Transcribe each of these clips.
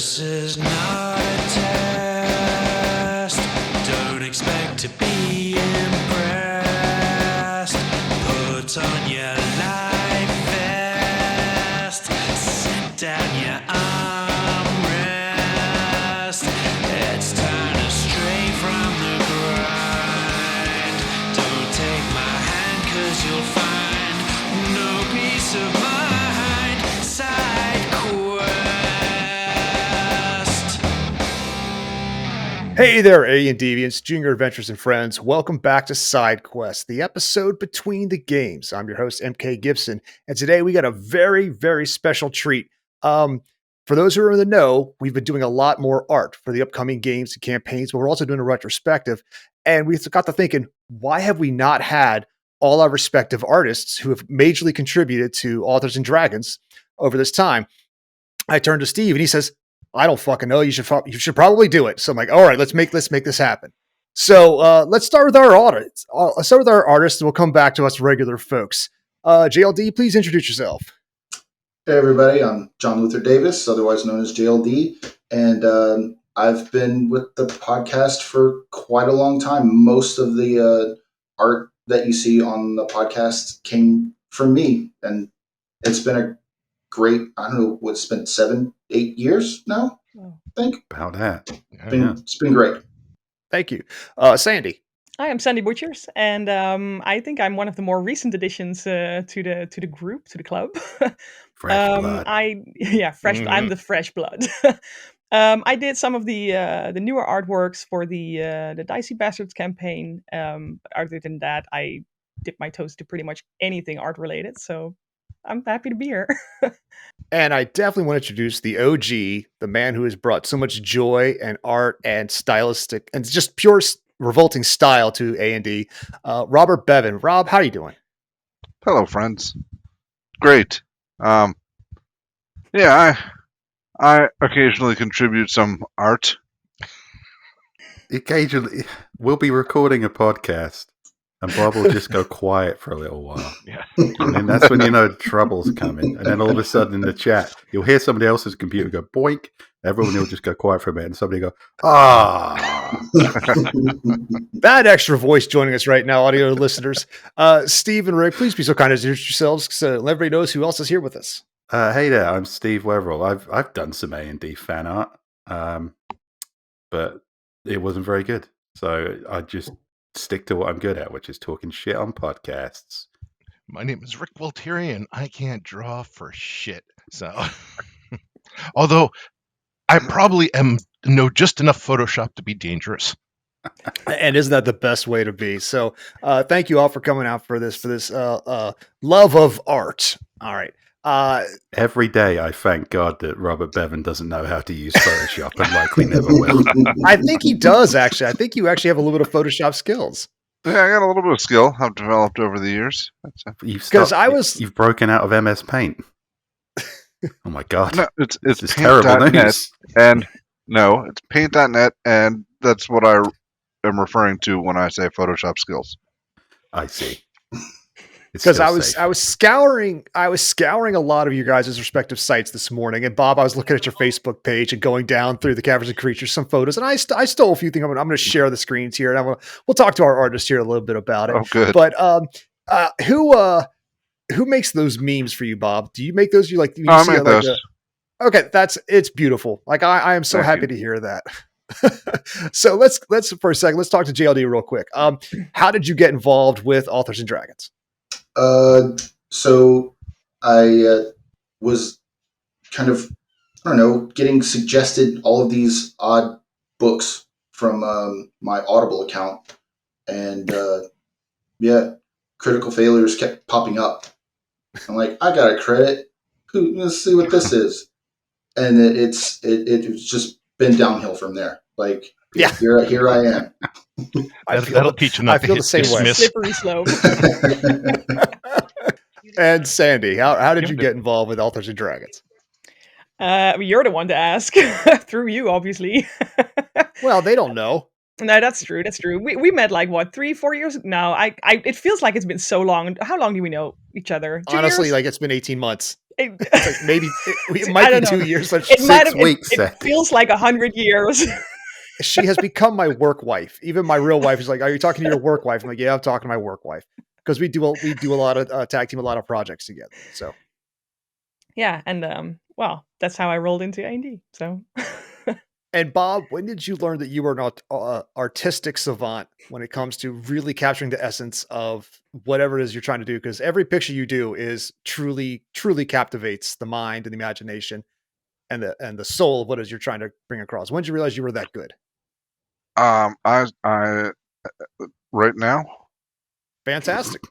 This is not a test. Don't expect to be impressed. Put on your life vest. Sit down your armrest. It's time to stray from the grind. Don't take my hand, 'cause you'll find no peace of mind. Side quest. Hey there, Alien Deviants, Junior Adventures and Friends. Welcome back to Side Quest, the episode between the games. I'm your host, MK Gibson, and today we got a very, very special treat. For those who are in the know, we've been doing a lot more art for the upcoming games and campaigns, but we're also doing a retrospective. And we got to thinking, why have we not had all our respective artists who have majorly contributed to Authors and Dragons over this time? I turned to Steve and he says, I don't fucking know. You should probably do it. So I'm like, all right, let's make this happen. So let's start with our audits. Let's start with our artists, and we'll come back to us regular folks. JLD, please introduce yourself. Hey everybody, I'm John Luther Davis, otherwise known as JLD, and I've been with the podcast for quite a long time. Most of the art that you see on the podcast came from me, and it's been a great, I don't know, what's been 7-8 years now, I think. About that. It's been great. Thank you. Sandy. Hi, I'm Sandy Butchers, and I think I'm one of the more recent additions to the group, to the club. Fresh blood. I'm the fresh blood. I did some of the newer artworks for the Dicey Bastards campaign. Other than that, I dip my toes to pretty much anything art related. So I'm happy to be here. And I definitely want to introduce the OG, the man who has brought so much joy and art and stylistic and just pure revolting style to A&D, Robert Bevan. Rob, how are you doing? Hello, friends. Great. I occasionally contribute some art. Occasionally, we'll be recording a podcast, and Bob will just go quiet for a little while. Yeah. And then that's when you know trouble's coming. And then all of a sudden in the chat, you'll hear somebody else's computer go boink. Everyone will just go quiet for a minute, and somebody go, ah. That extra voice joining us right now, audio listeners. Steve and Rick, please be so kind as to introduce yourselves so everybody knows who else is here with us. Hey there, I'm Steve Weverill. I've done some A&D fan art, but it wasn't very good. So I just stick to what I'm good at, which is talking shit on podcasts. My name is Rick Walterian. I can't draw for shit. So, although I probably know just enough Photoshop to be dangerous. And isn't that the best way to be? So thank you all for coming out for this love of art. All right. Every day I thank God that Robert Bevan doesn't know how to use Photoshop and likely never will. I think he does, actually. I think you actually have a little bit of Photoshop skills. Yeah, I got a little bit of skill I've developed over the years. You've broken out of MS Paint. Oh my God. No, it's This is terrible paint.net, news. and no, it's paint.net, and that's what I am referring to when I say Photoshop skills. I see. Because I was scouring a lot of you guys' respective sites this morning, and Bob, I was looking at your Facebook page and going down through the Caverns and Creatures, some photos, and I stole a few things. I'm going to share the screens here, and we'll talk to our artist here a little bit about it. Oh, good. But who makes those memes for you, Bob? Do you make those? I make those. Okay, it's beautiful. Like I am so Thank happy you. to hear that. So let's for a second, let's talk to JLD real quick. How did you get involved with Authors and Dragons? So I was kind of, I don't know, getting suggested all of these odd books from my Audible account, and Critical Failures kept popping up. I'm like, I got a credit. Let's see what this is, and it's just been downhill from there. Like, yeah, here I am. That'll teach you not I to feel hit the same way. dismiss. Slippery slope. And Sandy, how did you get involved with Authors and Dragons? You're the one to ask. Through you, obviously. Well, they don't know. No, that's true. That's true. We met like what 3-4 years. No, I it feels like it's been so long. How long do we know each other? 2 Honestly, years? like it's been 18 months. It, It's like maybe it I might be don't know. 2 years, but It might have. 6 weeks, It Seth. feels like 100 years. she has become my work wife. Even my real wife is like, "Are you talking to your work wife?" I'm like, "Yeah, I'm talking to my work wife," because we do a lot of tag team, a lot of projects together. So, Yeah, and well, that's how I rolled into A&D. So and Bob, when did you learn that you were an artistic savant when it comes to really capturing the essence of whatever it is you're trying to do? Because every picture you do is truly, truly captivates the mind and the imagination and the soul of what it is you're trying to bring across. When did you realize you were that good? I right now. Fantastic.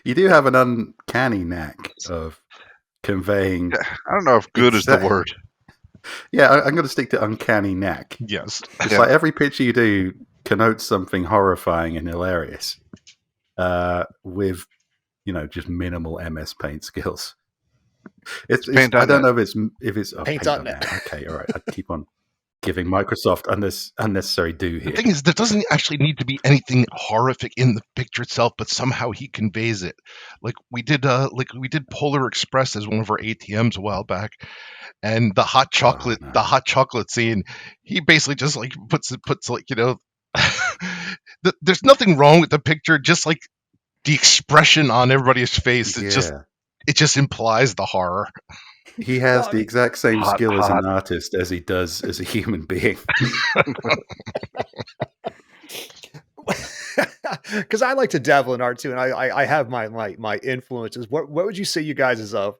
You do have an uncanny knack of conveying. I don't know if good is the word. Yeah, I'm going to stick to uncanny knack. Yes. It's Yeah. like every picture you do connotes something horrifying and hilarious, with just minimal MS Paint skills. It's I Paint.net. don't know if it's Paint.net. Okay, all right. I keep on giving Microsoft unnecessary due The here. thing is, there doesn't actually need to be anything horrific in the picture itself, but somehow he conveys it. Like we did Polar Express as one of our ATMs a while back, and the hot chocolate, no. the hot chocolate scene. He basically just like puts like there's nothing wrong with the picture, just like the expression on everybody's face. Yeah. It just implies the horror. He has Well, I the mean- exact same Hot, skill as hot. an artist as he does as a human being. Because I like to dabble in art too, and I have my influences. What would you say you guys is of?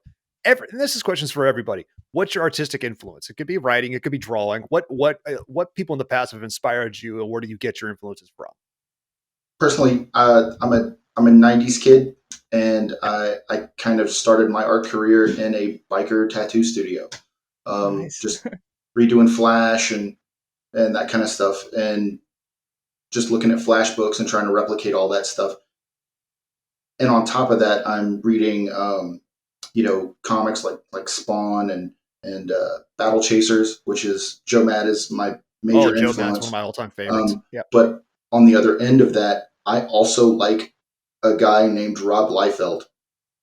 And this is questions for everybody. What's your artistic influence? It could be writing, it could be drawing. What people in the past have inspired you, and where do you get your influences from? Personally, I'm a '90s kid, and I kind of started my art career in a biker tattoo studio, Nice. just redoing Flash and that kind of stuff, and just looking at Flash books and trying to replicate all that stuff. And on top of that, I'm reading, comics like Spawn and Battle Chasers, which is Joe Mad is my major Joe influence. Mad's one of my all-time favorites. Yep. But on the other end of that, I also like a guy named Rob Liefeld.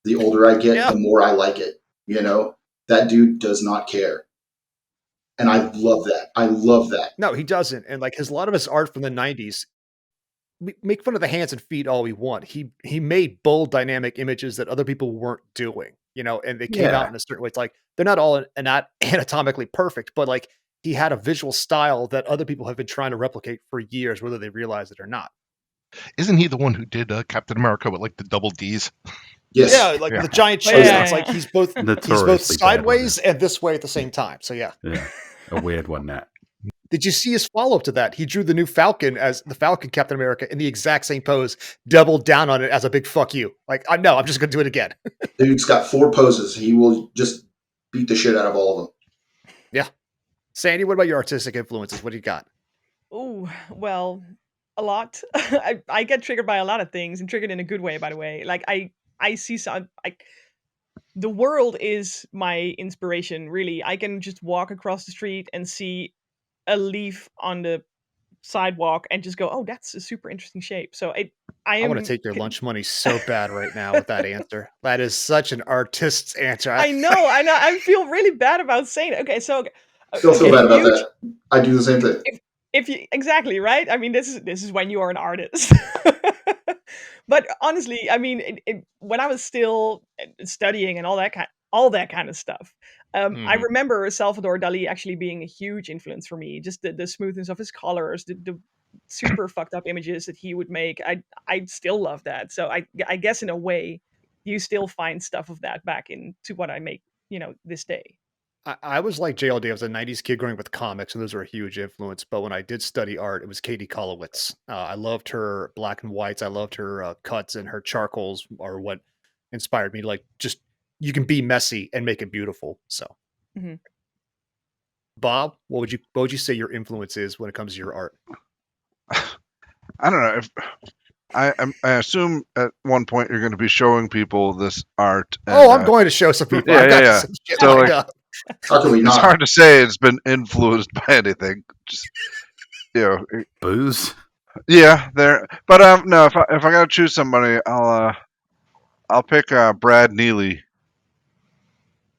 The older I get, Yeah. the more I like it. That dude does not care. And I love that. I love that. No, he doesn't. And like a lot of his art from the '90s, we make fun of the hands and feet all we want. He made bold, dynamic images that other people weren't doing, and they came out in a certain way. It's like they're not all not anatomically perfect, but like he had a visual style that other people have been trying to replicate for years, whether they realize it or not. Isn't he the one who did Captain America with like the double D's? Yes. Yeah, like Yeah. the giant Oh, chest. yeah, It's like yeah. he's both Notoriously bad sideways and this way at the same time. So yeah. Yeah, a weird one. That Did you see his follow up to that? He drew the new Falcon as the Falcon Captain America in the exact same pose, doubled down on it as a big fuck you. Like, no, I'm just going to do it again. Dude's got 4 poses. He will just beat the shit out of all of them. Sandy, what about your artistic influences? What do you got? Oh, well, a lot. I get triggered by a lot of things, and triggered in a good way, by the way. Like I see some the world is my inspiration, really. I can just walk across the street and see a leaf on the sidewalk and just go, "Oh, that's a super interesting shape." So I want to take your lunch money so bad right now with that answer. That is such an artist's answer. I know. I feel really bad about saying it. Okay, so Don't feel if bad about you that. I do the same thing. if you exactly right. I mean, this is when you are an artist. But honestly, I mean, when I was still studying and all that kind of stuff, I Mhm. remember Salvador Dali actually being a huge influence for me. Just the smoothness of his colors, the super fucked up images that he would make. I still love that. So I guess in a way, you still find stuff of that back into what I make, this day. I was like JLD. I was a '90s kid growing up with comics, and those were a huge influence. But when I did study art, it was Katie Kolowitz. I loved her black and whites. I loved her cuts, and her charcoals are what inspired me. Like, just you can be messy and make it beautiful. So, Mhm. Bob, what would you say your influence is when it comes to your art? I don't know if I assume at one point you're going to be showing people this art. And, I'm going to show some people. yeah, I've got yeah. some shit So, lined like, up. How can we it's not? hard to say it's been influenced by anything. Just Booze. Yeah, there. But no, if I gotta choose somebody, I'll pick Brad Neely.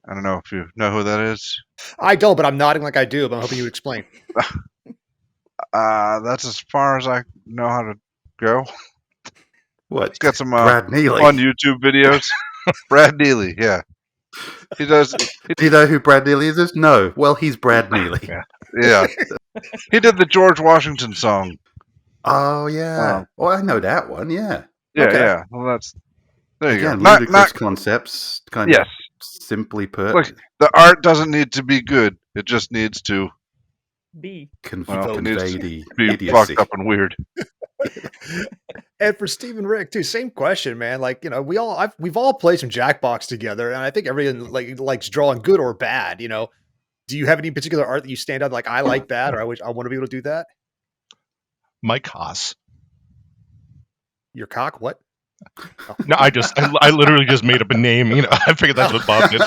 I don't know if you know who that is. I don't, but I'm nodding like I do. But I'm hoping you would explain. That's as far as I know how to go. What? He's got some Brad Neely. fun YouTube videos. Brad Neely, yeah, he does. Do you know who Brad Neely is? No. Well, he's Brad Neely. Yeah, he did the George Washington song. Oh yeah. Oh, I know that one. Yeah. Yeah, Okay. yeah. Well, that's there you Again, go. ludicrous concepts, kind Yes. of simply put. Look, the art doesn't need to be good. It just needs to B. it needs convey to the be idiocy. fucked up and weird. And for Steve and Rick too, same question, man. Like, you know, we've all played some Jackbox together, and I think everyone likes drawing, good or bad. You know, do you have any particular art that you stand out like I like that, or I want to be able to do that? Mike Haas. Your cock? What? No, I literally just made up a name. You know, I figured that's what Bob did.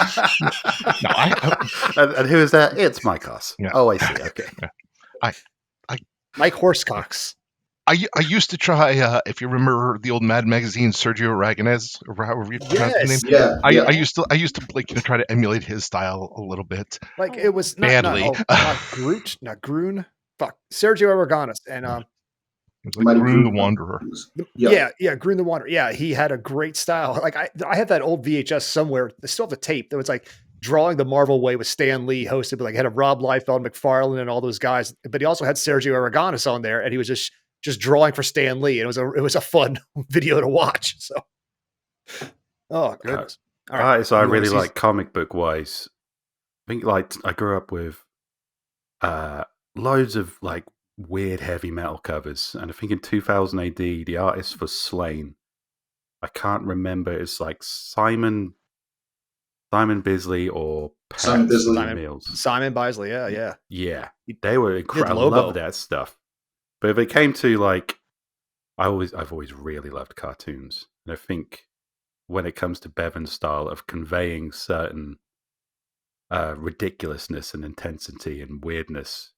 No, and who is that? It's Mike Haas. Yeah. Oh, I see. Okay. Mike Horsecocks. I used to try. If you remember the old Mad magazine, Sergio Aragonés, or however you pronounce his name. Yeah, I used to like try to emulate his style a little bit. Like it was badly. not Groot, not Groon. Fuck, Sergio Aragonés, and It was like Groon the Wanderer. yeah, Groon the Wanderer. Yeah, he had a great style. Like I have that old VHS somewhere. I still have the tape that was like drawing the Marvel way with Stan Lee hosted, but like had a Rob Liefeld, McFarlane, and all those guys. But he also had Sergio Aragonés on there, and he was just drawing for Stan Lee, and it was a fun video to watch. So, oh goodness. All right, So I You wanna really see- like comic book wise. I think like I grew up with loads of like weird heavy metal covers, and I think in 2000 AD the artist for Slain, I can't remember. It's like Simon Bisley or Pat Simon Bisley. Mills. Simon Bisley. Yeah. Yeah, they were incredible. I Lobo. love that stuff. But if it came to like, I've always really loved cartoons, and I think when it comes to Bevan's style of conveying certain ridiculousness and intensity and weirdness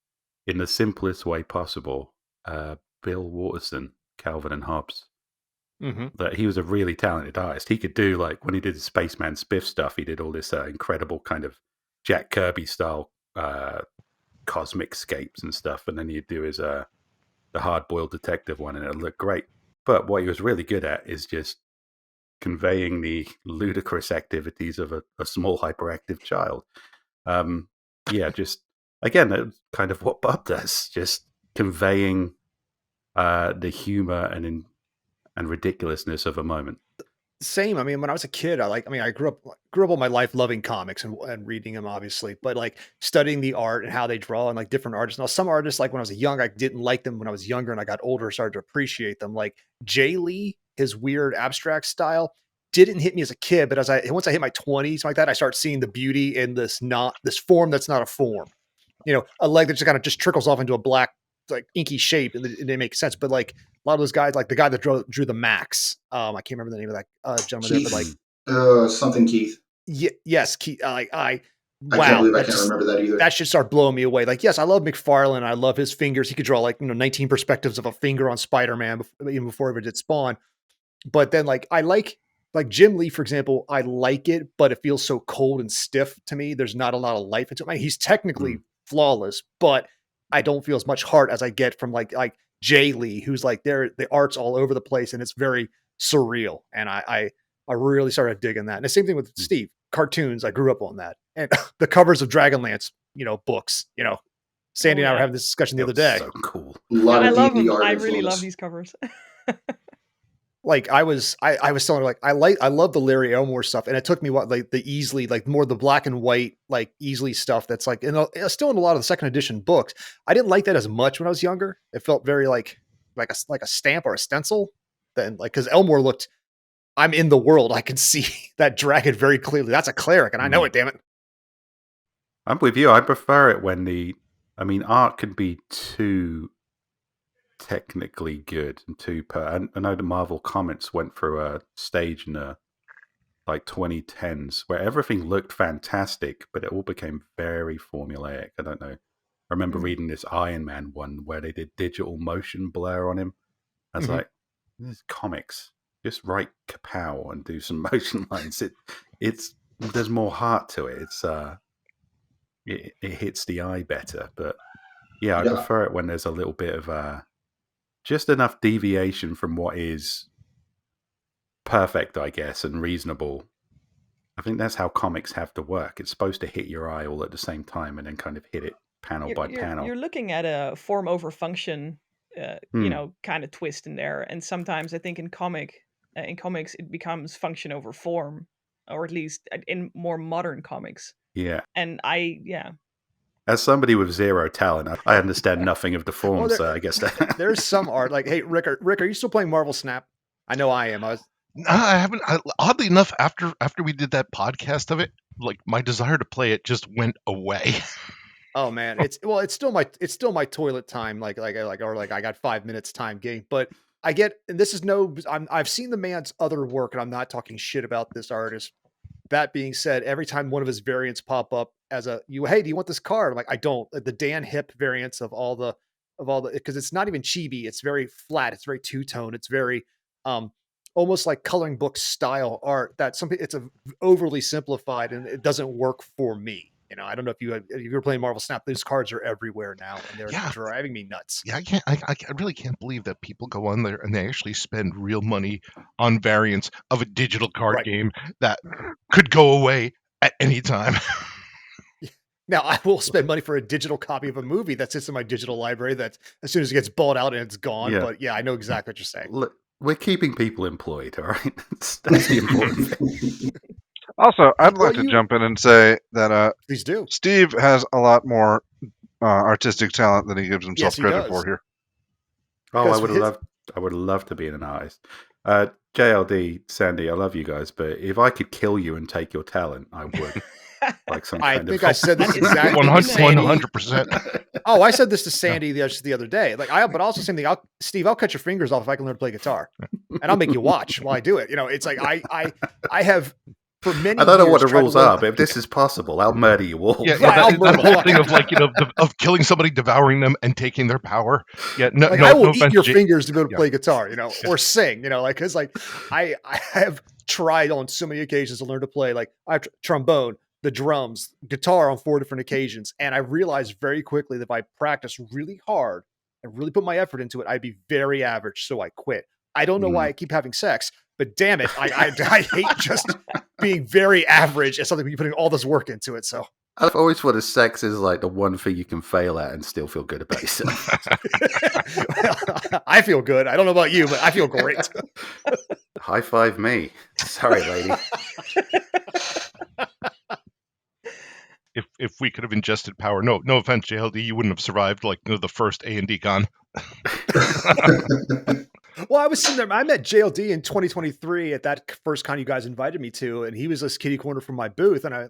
in the simplest way possible, Bill Watterson, Calvin and Hobbes, Mm-hmm. that he was a really talented artist. He could do, like, when he did the Spaceman Spiff stuff, he did all this incredible kind of Jack Kirby style cosmic scapes and stuff, and then he'd do his the hard-boiled detective one, and it'd look great. But what he was really good at is just conveying the ludicrous activities of a small hyperactive child. Just again, that's kind of what Bob does, just conveying the humor and ridiculousness of a moment. Same. I mean, when I was a kid, I grew up all my life loving comics and reading them, obviously, but like studying the art and how they draw and like different artists. Now, some artists, like when I was young, I didn't like them. When I was younger and I got older, I started to appreciate them. Like Jay Lee, his weird abstract style didn't hit me as a kid, but once I hit my 20s like that, I start seeing the beauty in this form that's not a form. You know, a leg that just trickles off into a black, like inky shape, and it makes sense. But like a lot of those guys, like the guy that drew the Max, I can't remember the name of that gentleman Keith, there, but like something Keith. yes, Keith. I can't believe I can't remember that either. That should start blowing me away. Like, yes, I love McFarlane. I love his fingers. He could draw 19 perspectives of a finger on Spider-Man even before he ever did Spawn. But then I like Jim Lee, for example, I like it, but it feels so cold and stiff to me. There's not a lot of life into it. I mean, he's technically flawless, but I don't feel as much heart as I get from like Jay Lee, who's like the art's all over the place and it's very surreal. And I really started digging that. And the same thing with Steve. Cartoons, I grew up on that. And the covers of Dragonlance, books, Sandy and I were having this discussion the other day. So cool. I love them. I really love these covers. Like I was telling her, like I love the Larry Elmore stuff, and it took me the easily more the black and white easily stuff that's still in a lot of the second edition books. I didn't like that as much when I was younger. It felt very like a stamp or a stencil. Then because Elmore looked, I'm in the world. I can see that dragon very clearly. That's a cleric, and I know it. Damn it. I'm with you. I prefer it when art can be too technically good and I know the Marvel Comics went through a stage in the 2010s where everything looked fantastic, but it all became very formulaic. I don't know remember reading this Iron Man one where they did digital motion blur on him. I was like, this is comics. Just write kapow and do some motion lines. It's there's more heart to it. It's it hits the eye better. But yeah, I prefer it when there's a little bit of just enough deviation from what is perfect, I guess, and reasonable. I think that's how comics have to work. It's supposed to hit your eye all at the same time and then kind of hit it panel by panel. You're looking at a form over function, kind of twist in there. And sometimes I think in comics it becomes function over form, or at least in more modern comics. Yeah. And as somebody with zero talent, I understand nothing of the form, so I guess that there's some art. Like, hey, Rick, are you still playing Marvel Snap? I know I am. I haven't. Oddly enough, after we did that podcast of it, like my desire to play it just went away. Oh man, it's still my toilet time. Like I got 5 minutes time game, but I get, and this is I've seen the man's other work, and I'm not talking shit about this artist. That being said, every time one of his variants pop up as hey, do you want this card? I'm like, I don't. The Dan Hip variants of all the, because it's not even chibi. It's very flat. It's very two-tone. It's very almost like coloring book style art. It's overly simplified, and it doesn't work for me. I don't know if you're playing Marvel Snap. Those cards are everywhere now, and they're driving me nuts. Yeah, I really can't believe that people go on there and they actually spend real money on variants of a digital card game that could go away at any time. Now, I will spend money for a digital copy of a movie that sits in my digital library that as soon as it gets balled out and it's gone. Yeah. But yeah, I know exactly what you're saying. Look, we're keeping people employed, all right? That's the important thing. Also, I'd like to jump in and say that please do. Steve has a lot more artistic talent than he gives himself credit for here. Oh, I would love to be an artist. JLD, Sandy, I love you guys, but if I could kill you and take your talent, I would. Like some I think I said this exactly 100%. Oh, I said this to Sandy the other day. But also same thing. Steve, I'll cut your fingers off if I can learn to play guitar, and I'll make you watch while I do it. It's like I have for many. I don't know what the rules are, but if this is possible, I'll murder you all. Yeah, that whole thing of of killing somebody, devouring them, and taking their power. Yeah, I will eat your fingers to be able to play guitar, or sing, because I have tried on so many occasions to learn to play. Like I have trombone, the drums, guitar on 4 different occasions, and I realized very quickly that if I practice really hard and really put my effort into it, I'd be very average. So I quit. I don't know why I keep having sex, but damn it, I hate just being very average as something you're putting all this work into it. So I've always thought that sex is like the one thing you can fail at and still feel good about yourself. Well, I feel good. I don't know about you, but I feel great. High five me. Sorry, lady. If we could have ingested power, no offense, JLD, you wouldn't have survived the first A&D con. Well, I was sitting there. I met JLD in 2023 at that first con you guys invited me to, and he was this kitty corner from my booth. And I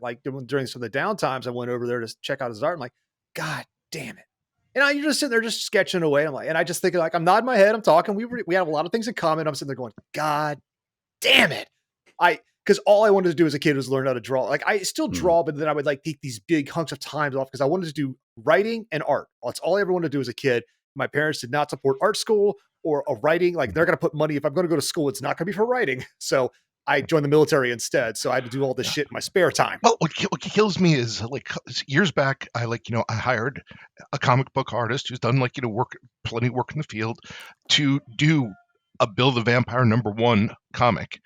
during some of the downtimes, I went over there to check out his art. I'm like, God damn it! And you're just sitting there just sketching away. I'm like, and I just think I'm nodding my head. I'm talking. We have a lot of things in common. I'm sitting there going, God damn it! Because all I wanted to do as a kid was learn how to draw. Like I still draw, but then I would take these big hunks of time off because I wanted to do writing and art. That's all I ever wanted to do as a kid. My parents did not support art school or a writing. Like they're going to put money. If I'm going to go to school, it's not going to be for writing. So I joined the military instead. So I had to do all this shit in my spare time. Well, what kills me is years back, I hired a comic book artist who's done plenty of work in the field to do a Bill the Vampire #1 comic.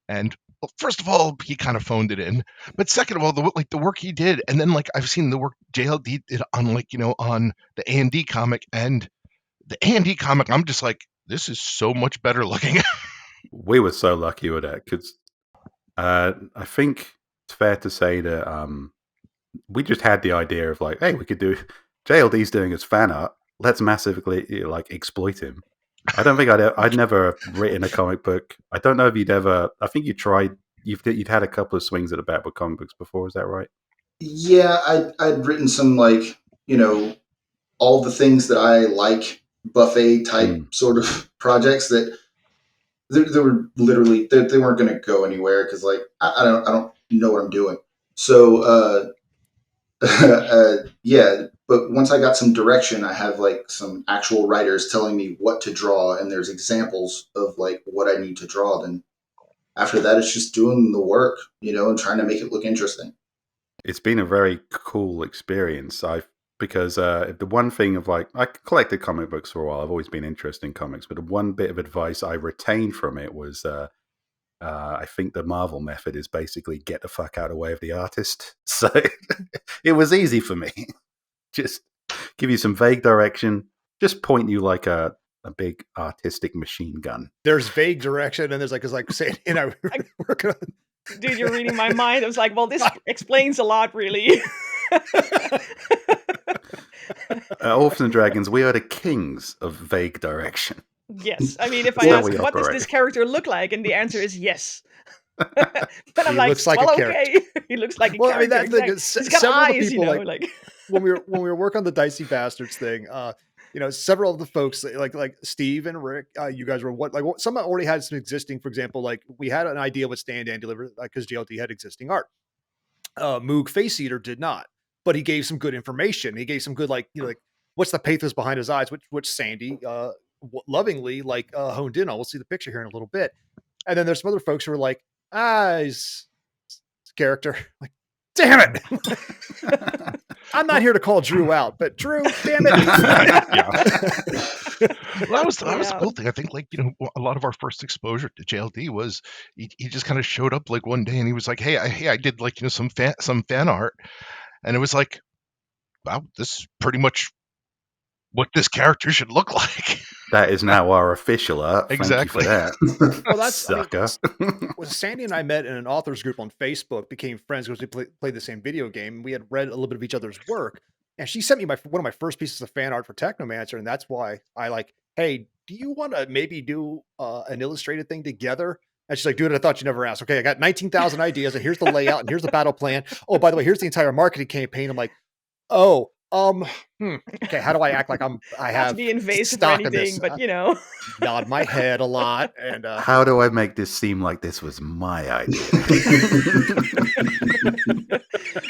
And well, first of all, he kind of phoned it in, but second of all, the work he did, and then I've seen the work JLD did on on the A&D comic, and the A&D comic, I'm just like, this is so much better looking. We were so lucky with that because I think it's fair to say that we just had the idea of hey, we could do JLD's doing his fan art. Let's massively exploit him. I don't think I'd never written a comic book. I don't know if you'd ever. I think you tried. You'd had a couple of swings at a bat with comic books before. Is that right? Yeah, I'd written some all the things that I like buffet type sort of projects that they were literally they weren't going to go anywhere because I don't know what I'm doing. So yeah, But once I got some direction, I have like some actual writers telling me what to draw, and there's examples of like what I need to draw. Then after that, it's just doing the work, and trying to make it look interesting. It's been a very cool experience. Because the one thing of like I collected comic books for a while. I've always been interested in comics, but the one bit of advice I retained from it was I think the Marvel method is basically get the fuck out of the way of the artist. So it was easy for me. Just give you some vague direction, just point you like a big artistic machine gun. There's vague direction, and there's like saying, working on. Dude, you're reading my mind. I was like, well, this explains a lot, really. Orphans and Dragons, we are the kings of vague direction. Yes. I mean, if I ask, what does this character look like? And the answer is yes. But I'm like, looks like well, a okay. He looks like a character. I mean, that's exactly. He's got eyes, people, like when we were working on the Dicey Bastards thing, several of the folks like Steve and Rick, you guys were some already had some existing. For example, like we had an idea what Stan Dan delivered because JLD had existing art. Moog Face Eater did not, but he gave some good information. He gave some good like what's the pathos behind his eyes, which Sandy lovingly honed in on. We'll see the picture here in a little bit, and then there's some other folks who are like, he's character. Like, damn it. I'm not here to call Drew out, but Drew, damn it. Well, that was the cool thing. I think, a lot of our first exposure to JLD was he just kind of showed up like one day and he was like, hey, I did some fan art, and it was like, wow, this is pretty much what this character should look like. That is now our official art. Exactly. Thank you for that. Well, that's sucker. Sandy and I met in an authors group on Facebook, became friends because we played the same video game. We had read a little bit of each other's work, and she sent me one of my first pieces of fan art for Technomancer, and that's why I hey, do you want to maybe do an illustrated thing together? And she's like, dude, I thought you never asked. Okay, I got 19,000 ideas, and here's the layout, and here's the battle plan. Oh, by the way, here's the entire marketing campaign. I'm like, oh, okay, how do I act like I have to be invasive stock or anything, but nod my head a lot. And how do I make this seem like this was my idea?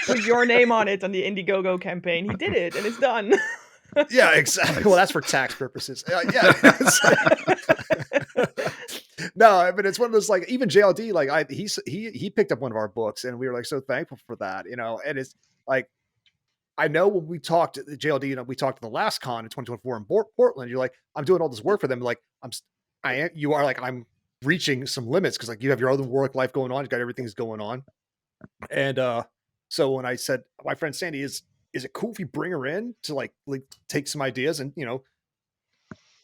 Put your name on it on the Indiegogo campaign. He did it, and it's done. Yeah, exactly. Well, that's for tax purposes. Yeah. No, but it's one of those even JLD, he picked up one of our books, and we were so thankful for that, and it's like. I know when we talked at the JLD, we talked at the last con in 2024 in Portland, you're like, I'm doing all this work for them. Like, I'm reaching some limits because you have your other work life going on. You got everything's going on. And so when I said, my friend Sandy, is it cool if you bring her in to take some ideas? And,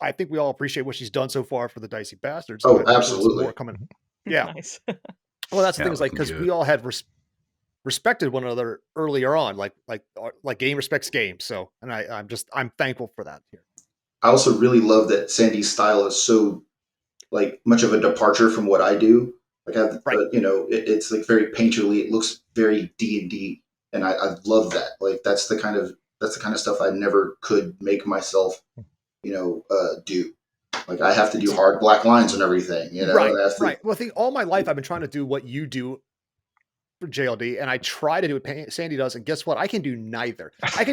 I think we all appreciate what she's done so far for the Dicey Bastards. Oh, absolutely. More coming. Yeah. Nice. Well, that's the thing is because we all had respected one another earlier on, like game respects game. So, and I'm thankful for that here. I also really love that Sandy's style is so much of a departure from what I do. It's very painterly. It looks very D&D, and I love that. That's the kind of stuff I never could make myself, do. I have to do hard black lines and everything, Right. Right. Well, I think all my life I've been trying to do what you do for JLD, and I try to do what Sandy does, and guess what? I can do neither. I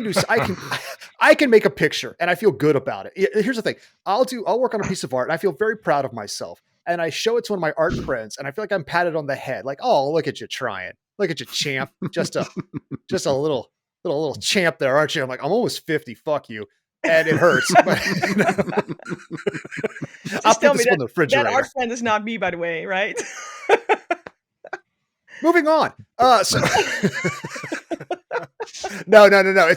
can make a picture, and I feel good about it. Here's the thing: I'll work on a piece of art, and I feel very proud of myself, and I show it to one of my art friends, and I feel like I'm patted on the head, like, "Oh, look at you trying! Look at you, champ! Just a little champ there, aren't you?" I'm like, I'm almost 50. Fuck you. And it hurts. I'll put this in the refrigerator. That art friend is not me, by the way, right? Moving on. No. It's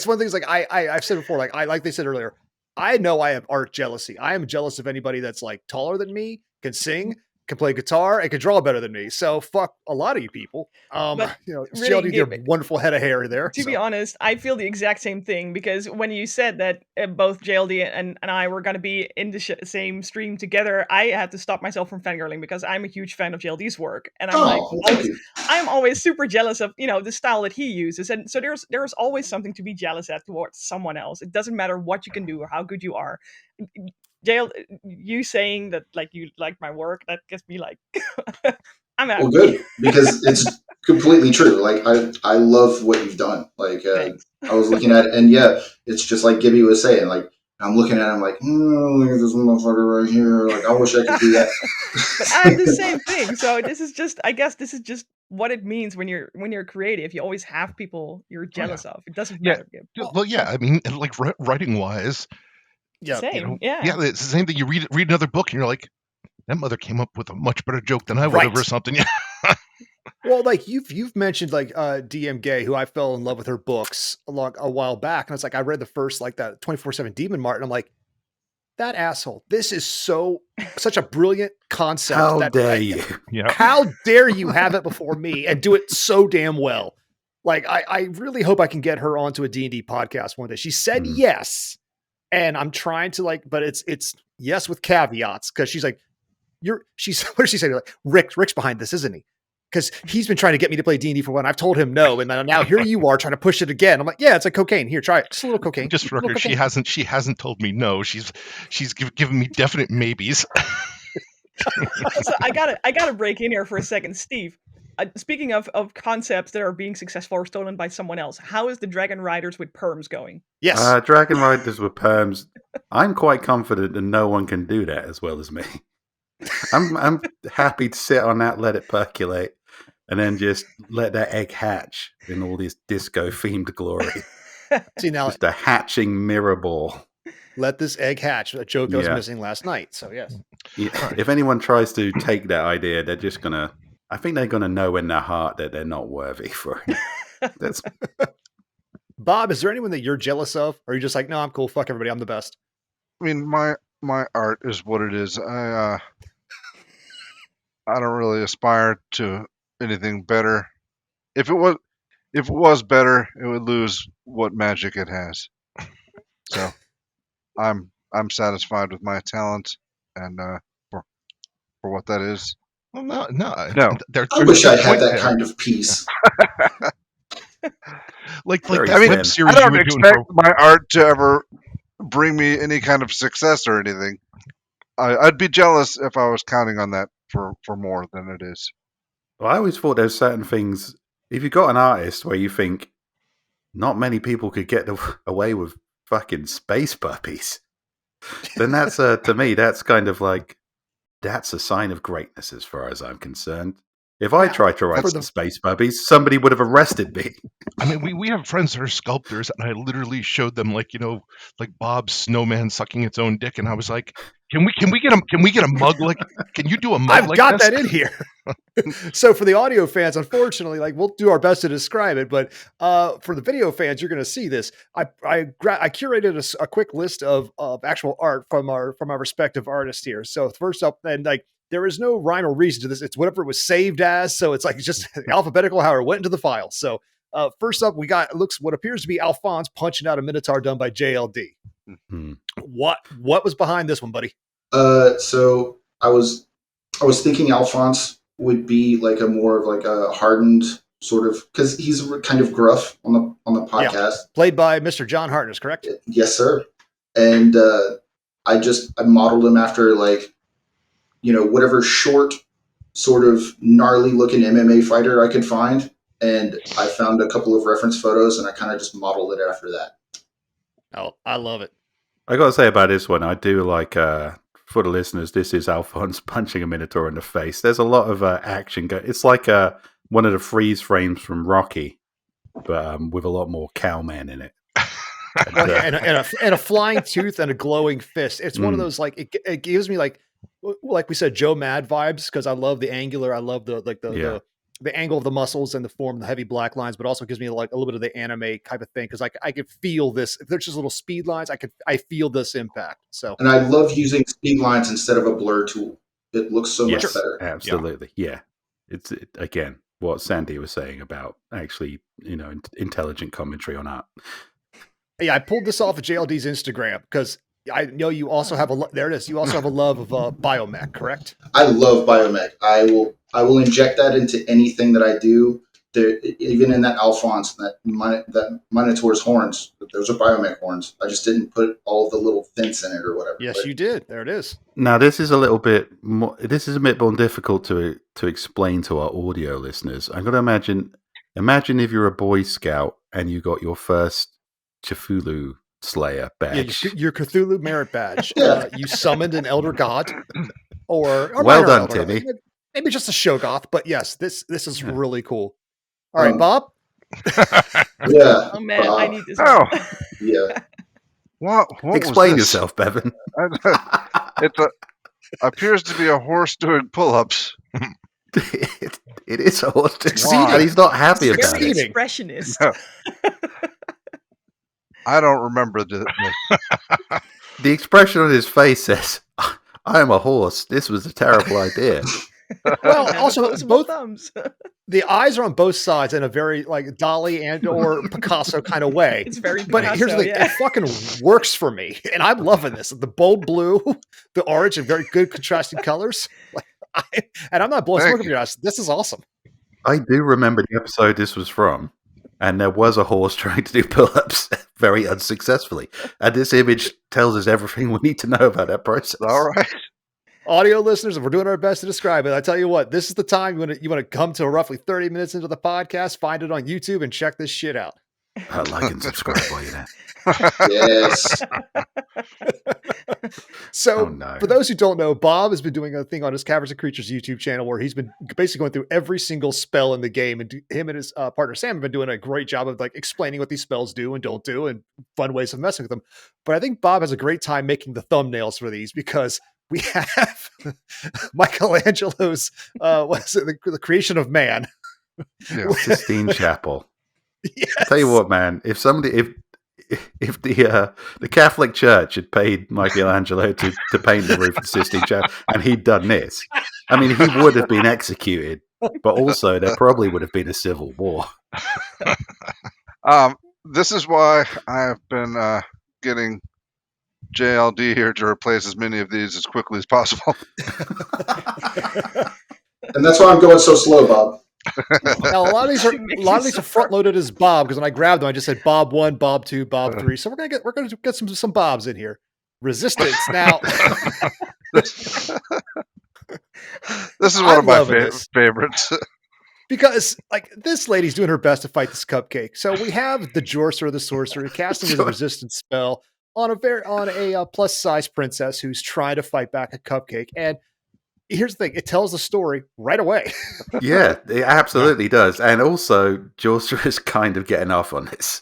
one of the things I've said before, like they said earlier, I know I have art jealousy. I am jealous of anybody that's taller than me, can sing, can play guitar, and can draw better than me. So fuck a lot of you people. JLD, your wonderful head of hair there. To be honest, I feel the exact same thing because when you said that both JLD and I were going to be in the same stream together, I had to stop myself from fangirling because I'm a huge fan of JLD's work, and I'm always super jealous of the style that he uses, and so there's always something to be jealous at towards someone else. It doesn't matter what you can do or how good you are. You saying that you like my work, that gets me I'm happy. Well, good, because completely true. Like I love what you've done. Like Thanks. I was looking at it, and yeah, it's just like Gibby was saying. Like I'm looking at him, like look at this motherfucker right here. Like I wish I could do that. But I have the same thing. So this is just, I guess, this is just what it means when you're creative. You always have people you're jealous of. It doesn't Yeah. matter. Well, yeah. I mean, like writing wise, Yeah. Same. Yeah. yeah, it's the same thing. You read another book, and you're like, that mother came up with a much better joke than I would have, or Right. something. Yeah. Well, like you've mentioned like DM Gay, who I fell in love with her books a while back, and it's like I read the first like that 24/7 Demon Mart, and I'm like, that asshole. This is such a brilliant concept. How that dare you? Yeah. How dare you have it before me and do it so damn well? Like I really hope I can get her onto a D&D podcast one day. She said Mm. yes, and I'm trying to like, but it's yes with caveats because she's like, she's what did she say? Like Rick's behind this, isn't he? Because he's been trying to get me to play D&D for one. I've told him no, and then now here you are trying to push it again. I'm like, yeah, it's like cocaine. Here, try it. Just a little cocaine. Just for A little record, cocaine. she hasn't told me no. She's given me definite maybes. So I gotta break in here for a second, Steve. Speaking of concepts that are being successful or stolen by someone else, how is the Dragon Riders with perms going? Yes. Dragon Riders with perms. I'm quite confident that no one can do that as well as me. I'm happy to sit on that, let it percolate, and then just let that egg hatch in all this disco themed glory. See now, Just a hatching mirror ball. let this egg hatch. A joke that was Yeah. missing last night. So yes. Yeah. If anyone tries to take that idea, they're just gonna. I think they're gonna know in their heart that they're not worthy for it. That's Bob, is there anyone that you're jealous of? Or are you just like, no, I'm cool. Fuck everybody. I'm the best. I mean, my art is what it is. I don't really aspire to anything better. If it was better, it would lose what magic it has. So, I'm satisfied with my talent, and for what that is. Well, no. No. There's I wish a I had point that there. kind of peace. Like Very that zen. web I series you don't were doing expect for. my art to ever bring me any kind of success or anything. I'd be jealous if I was counting on that for more than it is. Well, I always thought there's certain things. If you've got an artist where you think not many people could get away with fucking space puppies, then that's to me that's kind of like that's a sign of greatness as far as I'm concerned. If I Now, tried to write for some the- space puppies, somebody would have arrested me. I mean, we have friends that are sculptors, and I literally showed them like Bob's snowman sucking its own dick, and I was like, can we get a mug like? Can you do a mug I've like got this? that in here. So for the audio fans, unfortunately, like we'll do our best to describe it, but for the video fans, you're going to see this. I curated a quick list of actual art from our respective artists here. So first up, and like there is no rhyme or reason to this. It's whatever it was saved as. So it's like it's just alphabetical how it went into the file. So first up, we got looks what appears to be Alphonse punching out a Minotaur done by JLD. Hmm. What was behind this one, buddy? So I was thinking Alphonse would be like a more of like a hardened sort of, because he's kind of gruff on the podcast. Played by Mr. John Hartness, correct? Yes, sir. And I modeled him after like, whatever short, sort of gnarly looking MMA fighter I could find. And I found a couple of reference photos and I kind of just modeled it after that. Oh, I love it. I got to say about this one, I do like for the listeners, this is Alphonse punching a Minotaur in the face. There's a lot of action. It's like one of the freeze frames from Rocky, but with a lot more cowman in it. And a flying tooth and a glowing fist. It's one of those like it gives me like we said Joe Mad vibes because I love the angular. I love the angle of the muscles and the form, the heavy black lines, but also gives me like a little bit of the anime type of thing because like I could feel this. If there's just little speed lines, I feel this impact. So And I love using speed lines instead of a blur tool. It looks so much Yes, better. absolutely. Yeah. It's again what Sandy was saying about actually, intelligent commentary on art. yeah, I pulled this off of JLD's Instagram because I know you also have there it is. You also have a love of biomech, correct? I love biomech. I will inject that into anything that I do. even in that Alphonse, that Minotaur's horns, those are biomech horns. I just didn't put all the little vents in it or whatever. Yes, you did. There it is. Now this is a little bit more. This is a bit more difficult to explain to our audio listeners. I'm going to imagine if you're a Boy Scout and you got your first Cthulhu Slayer badge. Yeah, your Cthulhu merit badge. You summoned an elder god, or Well minor done, elder god. Timmy. Maybe just a Shogoth, but yes, this is really cool. All right, Bob. Yeah. Oh man, I need this. Oh. Yeah. What Explain was this? yourself, Bevan. Appears to be a horse doing pull-ups. it is a horse, Succeeding. and he's not happy It's about very it. expressionist. No. I don't remember the The expression on his face says, "I am a horse. This was a terrible idea." Well, And also opposable both thumbs. the eyes are on both sides in a very like Dali and or Picasso kind of way. It's very But Picasso, here's the thing, yeah. it fucking works for me, and I'm loving this. The bold blue, the orange, and very good contrasting colors. And I'm not blowing Thank smoke up your ass. This is awesome. I do remember the episode this was from, and there was a horse trying to do pull-ups very unsuccessfully. And this image tells us everything we need to know about that process. all right. Audio listeners, we're doing our best to describe it. I tell you what, this is the time you want to come to roughly 30 minutes into the podcast, find it on YouTube, and check this shit out. Like and subscribe while you're there. Yes. So, Oh, no. for those who don't know, Bob has been doing a thing on his Caverns and Creatures YouTube channel where he's been basically going through every single spell in the game, and him and his partner Sam have been doing a great job of like explaining what these spells do and don't do, and fun ways of messing with them. But I think Bob has a great time making the thumbnails for these because we have Michelangelo's the creation of man. Yeah. Sistine Chapel. Yes. I'll tell you what, man. If the Catholic Church had paid Michelangelo to paint the roof of the Sistine Chapel, and he'd done this, I mean, he would have been executed. But also, there probably would have been a civil war. This is why I've been getting JLD here to replace as many of these as quickly as possible. And that's why I'm going so slow, Bob. Now a lot of these are front loaded as Bob because when I grabbed them, I just said Bob 1, Bob 2, Bob 3. So we're gonna get some Bobs in here. Resistance now. This is one I'm of my loving this. favorites. Because like this lady's doing her best to fight this cupcake. So we have the Jorcerer, the sorcerer, casting his resistance spell on a plus size princess who's trying to fight back a cupcake. And here's the thing: it tells the story right away. Yeah, it absolutely does. And also, Jorcerer is kind of getting off on this.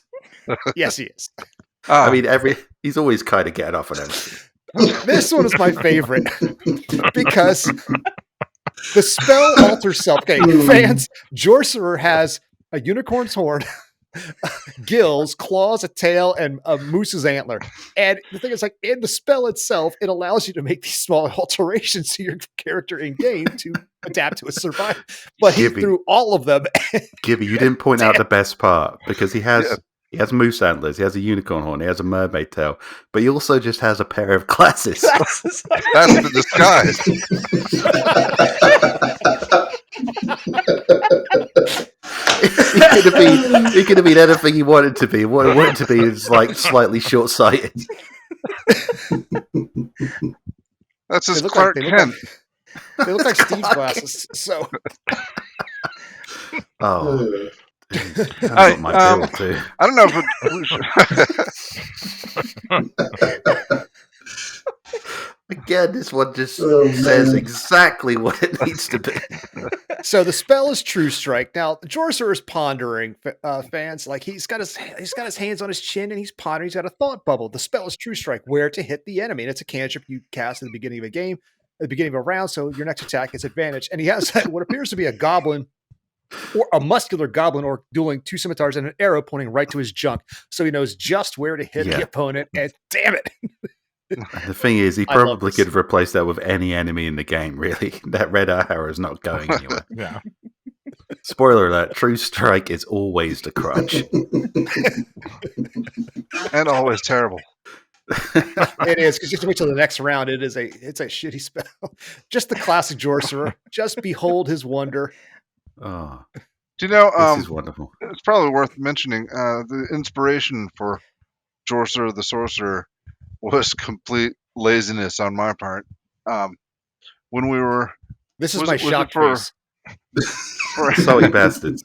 Yes, he is. I mean, he's always kind of getting off on everything. This one is my favorite because the spell alters self. Okay, fans, Jorcerer has a unicorn's horn, gills, claws, a tail, and a moose's antler. And the thing is, like, in the spell itself, it allows you to make these small alterations to your character in game to adapt to a survival. But he threw all of them. Gibby, you didn't point out the best part because he has moose antlers, he has a unicorn horn, he has a mermaid tail, but he also just has a pair of glasses. That's the disguise. He could have been anything he wanted to be. What he wanted to be is like slightly short-sighted. That's his They look Clark like- Kent. They look like Steve's glasses. So Oh, that's Hey, what my bill too. I don't know if Again, this one just Oh, says man. exactly what it needs to be. So the spell is True Strike. Now, Jorcerer is pondering, fans. Like he's got his hands on his chin and he's pondering. He's got a thought bubble. The spell is True Strike, where to hit the enemy. And it's a cantrip you cast at the beginning of a game, at the beginning of a round. So your next attack is advantage. And he has what appears to be a goblin, or a muscular goblin, or dueling two scimitars and an arrow pointing right to his junk. So he knows just where to hit the opponent. And damn it. And the thing is, he I love probably this. could have replaced that with any enemy in the game, really. That red arrow is not going anywhere. Yeah. Spoiler alert, True Strike is always the crutch. and always terrible. It is, because you have to wait till the next round. It's a shitty spell. Just the classic Jorcerer. Just behold his wonder. Oh. Do you know? This is wonderful. It's probably worth mentioning. The inspiration for Jorser the Sorcerer was complete laziness on my part. When we were This is was my it shock for face. Salty bastards.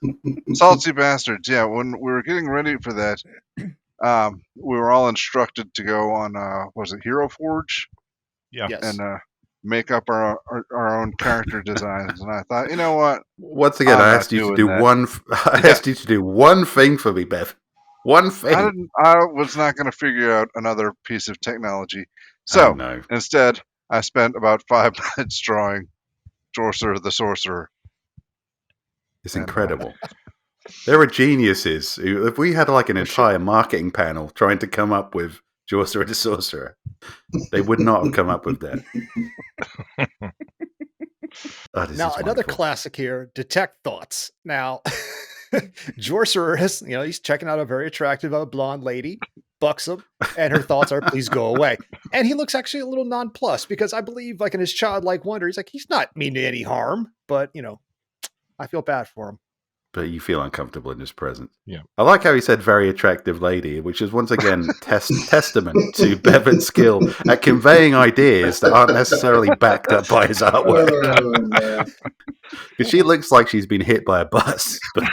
Salty Bastards? Yeah, when we were getting ready for that, we were all instructed to go on was it Hero Forge Yeah. Yes. and make up our own character designs. And I thought, you know what? Once again, I'm I not asked you to doing do that. one. I asked you to do one thing for me, Bev. One thing. I was not going to figure out another piece of technology. I So know. instead, I spent about 5 minutes drawing Jorser the Sorcerer. It's And, incredible. There are geniuses who, if we had like an entire marketing panel trying to come up with Jorser the Sorcerer, they would not have come up with that. Oh, this Now, is another wonderful. classic here, detect thoughts. Now, Jorser is, he's checking out a very attractive blonde lady, bucks him, and her thoughts are, please go away. And he looks actually a little nonplussed because I believe, like in his childlike wonder, he's like, he's not mean to any harm, but, I feel bad for him. But you feel uncomfortable in his presence. Yeah. I like how he said very attractive lady, which is once again testament to Bevan's skill at conveying ideas that aren't necessarily backed up by his artwork. Oh, man. Because she looks like she's been hit by a bus. But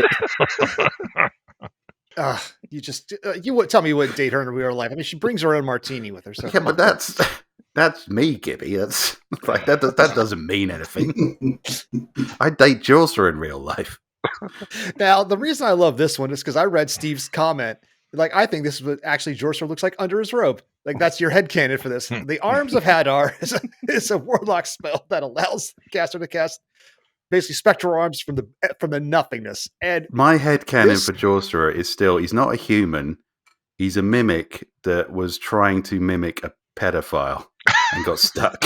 You would tell me you wouldn't date her in real life. I mean, she brings her own martini with her. So yeah, but that's me, Gibby. That's like that doesn't mean anything. I date Jorser in real life. Now, the reason I love this one is because I read Steve's comment. Like, I think this is what actually Jorser looks like under his robe. Like, that's your headcanon for this. The Arms of Hadar is a warlock spell that allows the caster to cast basically spectral arms from the nothingness. And My headcanon for Jorser is still he's not a human. He's a mimic that was trying to mimic a pedophile and got stuck.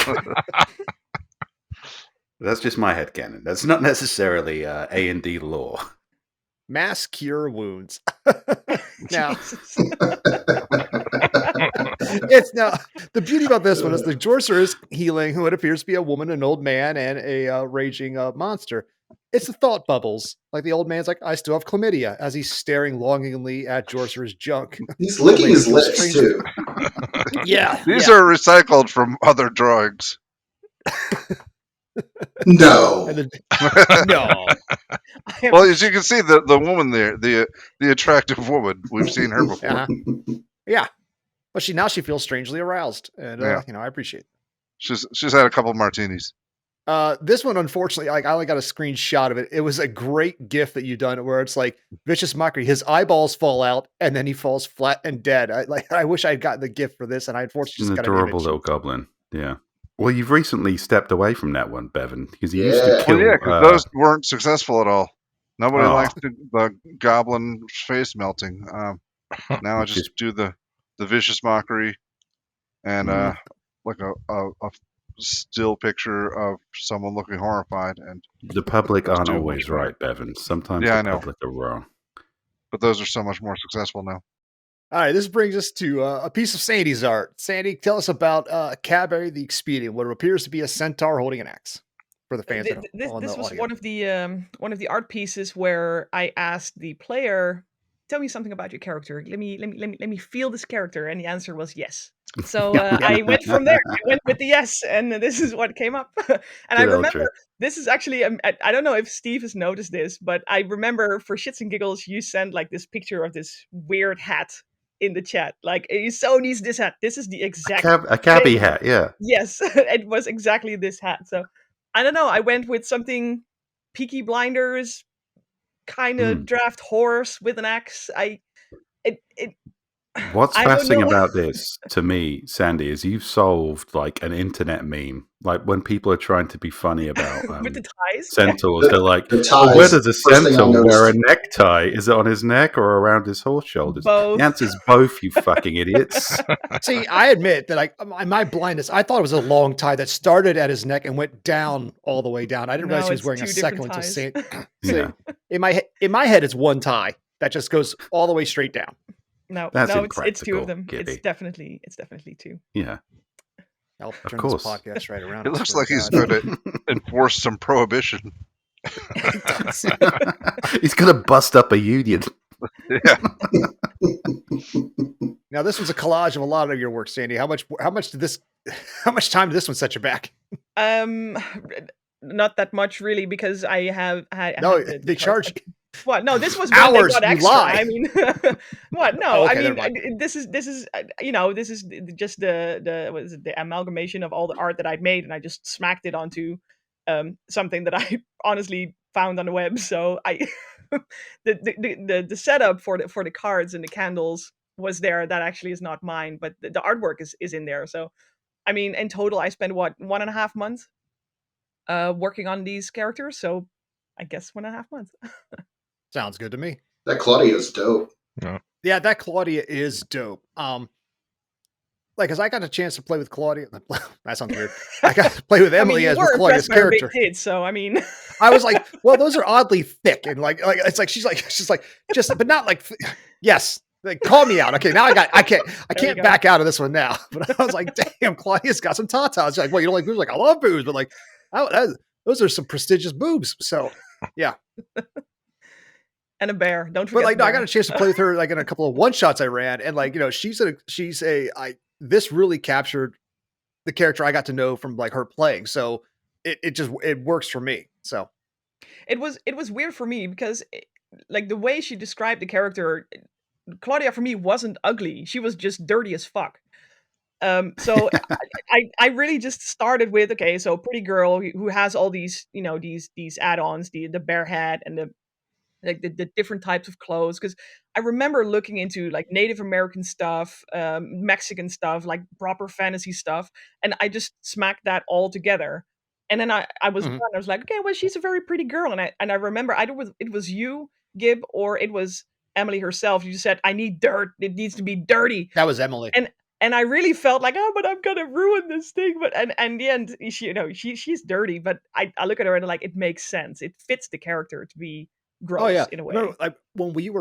That's just my headcanon. That's not necessarily A&D lore. mass cure wounds. Now, Jesus. it's now the beauty about this one is the Jorser is healing who it appears to be a woman, an old man, and a raging monster. It's the thought bubbles. Like the old man's like, I still have chlamydia, as he's staring longingly at Jorser's junk. He's licking his lips, Strange- too. Yeah. These are recycled from other drawings. No. And no. Well, as you can see, the woman there, the attractive woman, we've seen her before. Uh-huh. Yeah. But now she feels strangely aroused. And, Yeah. I appreciate it. She's had a couple martinis. This one, unfortunately, like I only got a screenshot of it. It was a great GIF that you done where it's like vicious mockery. His eyeballs fall out and then he falls flat and dead. I wish I'd gotten the GIF for this, and I unfortunately An just got an adorable image. little goblin. Yeah. Well, you've recently stepped away from that one, Bevan, because you used Yeah. to kill. Well, yeah, because those weren't successful at all. Nobody Oh. likes the goblin face melting. Now I just do the vicious mockery and like a still picture of someone looking horrified, and the public aren't do always much better. right, Bevan. Sometimes Yeah, I the know. public are wrong. but those are so much more successful now. All right, this brings us to a piece of Sandy's art. Sandy, tell us about Cadbury the Expedient, what appears to be a centaur holding an axe for the fans. This was one of the art pieces where I asked the player, "Tell me something about your character. Let me feel this character," and the answer was yes. So I went from there. I went with the yes, and this is what came up. And I remember this is actually I don't know if Steve has noticed this, but I remember for shits and giggles you sent like this picture of this weird hat in the chat. Like, so needs this hat. This is the exact a cabbie hat. Yeah. Yes, it was exactly this hat. So I don't know. I went with something Peaky Blinders kind of draft horse with an axe. What's I don't fascinating know. about this to me, Sandy, is you've solved like an internet meme. Like when people are trying to be funny about with the ties. centaurs, they're like, The "Oh, ties, where does a first thing I centaur wear a noticed. necktie? Is it on his neck or around his horse shoulders?" Both. The answer's both, you fucking idiots. See, I admit that my blindness, I thought it was a long tie that started at his neck and went down all the way down. I didn't realize he was it's wearing a two second one. different ties. Yeah. In my head, it's one tie that just goes all the way straight down. No, That's it's two of them. Gibby. It's definitely two. Yeah. I'll turn course. this podcast right around. It looks like he's going to enforce some prohibition. He does. He's gonna bust up a union. Yeah. Now this was a collage of a lot of your work, Sandy. How much did this? How much time did this one set you back? Not that much really, because I have No, the they cards. charge you. What? No, this was when they Hours, got you extra. lie. I mean, what? No, Oh, okay, I mean, never mind. this is this is just the what is it, the amalgamation of all the art that I'd made, and I just smacked it onto something that I honestly found on the web. So I the setup for the cards and the candles was there. That actually is not mine, but the artwork is in there. So I mean, in total, I spent what 1.5 months working on these characters. So I guess 1.5 months. Sounds good to me. That Claudia's dope. Yeah, that Claudia is dope. Like, as I got a chance to play with Claudia. That sounds weird. I got to play with Emily I mean, as you were with Claudia's impressed by her big character. tits, so I mean, I was like, well, those are oddly thick, and like it's like she's like just, but not like yes. Like, call me out. Okay, now I can't go. back out of this one now. But I was like, damn, Claudia's got some tatas. She's like, well, you don't like boobs? Like, I love boobs, but like, those are some prestigious boobs. So yeah. and a bear. Don't But forget. like, the no, I bear. got a chance to play with her like in a couple of one shots I ran, and like, this really captured the character I got to know from like her playing. So it works for me. So It was weird for me because like the way she described the character, Claudia for me wasn't ugly. She was just dirty as fuck. So I really just started with, okay, so pretty girl who has all these these add-ons, the bear hat and the different types of clothes, because I remember looking into like Native American stuff, Mexican stuff, like proper fantasy stuff, and I just smacked that all together. And then I was done. I was like, okay, well, she's a very pretty girl, and I remember either it was you, Gib, or it was Emily herself. You said, I need dirt. It needs to be dirty. that was Emily. And I really felt like, oh, but I'm gonna ruin this thing. But and in the end, she's dirty. But I look at her and like, it makes sense. It fits the character to be gross Oh yeah, in a way. remember like when you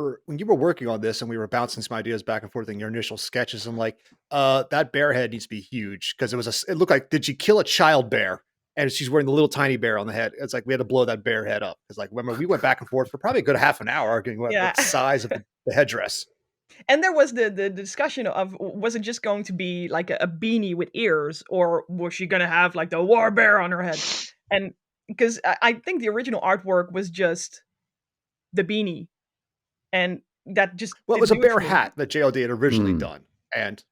were working on this and we were bouncing some ideas back and forth in your initial sketches. I'm like, that bear head needs to be huge because it looked like, did she kill a child bear? And she's wearing the little tiny bear on the head. It's like we had to blow that bear head up because like remember we went back and forth for probably a good half an hour arguing about Yeah. the size of the headdress. And there was the discussion of, was it just going to be like a beanie with ears, or was she gonna have like the war bear on her head? And because I think the original artwork was just the beanie, and that just Well, it didn't was a do it bear for me. hat that JLD had originally done, and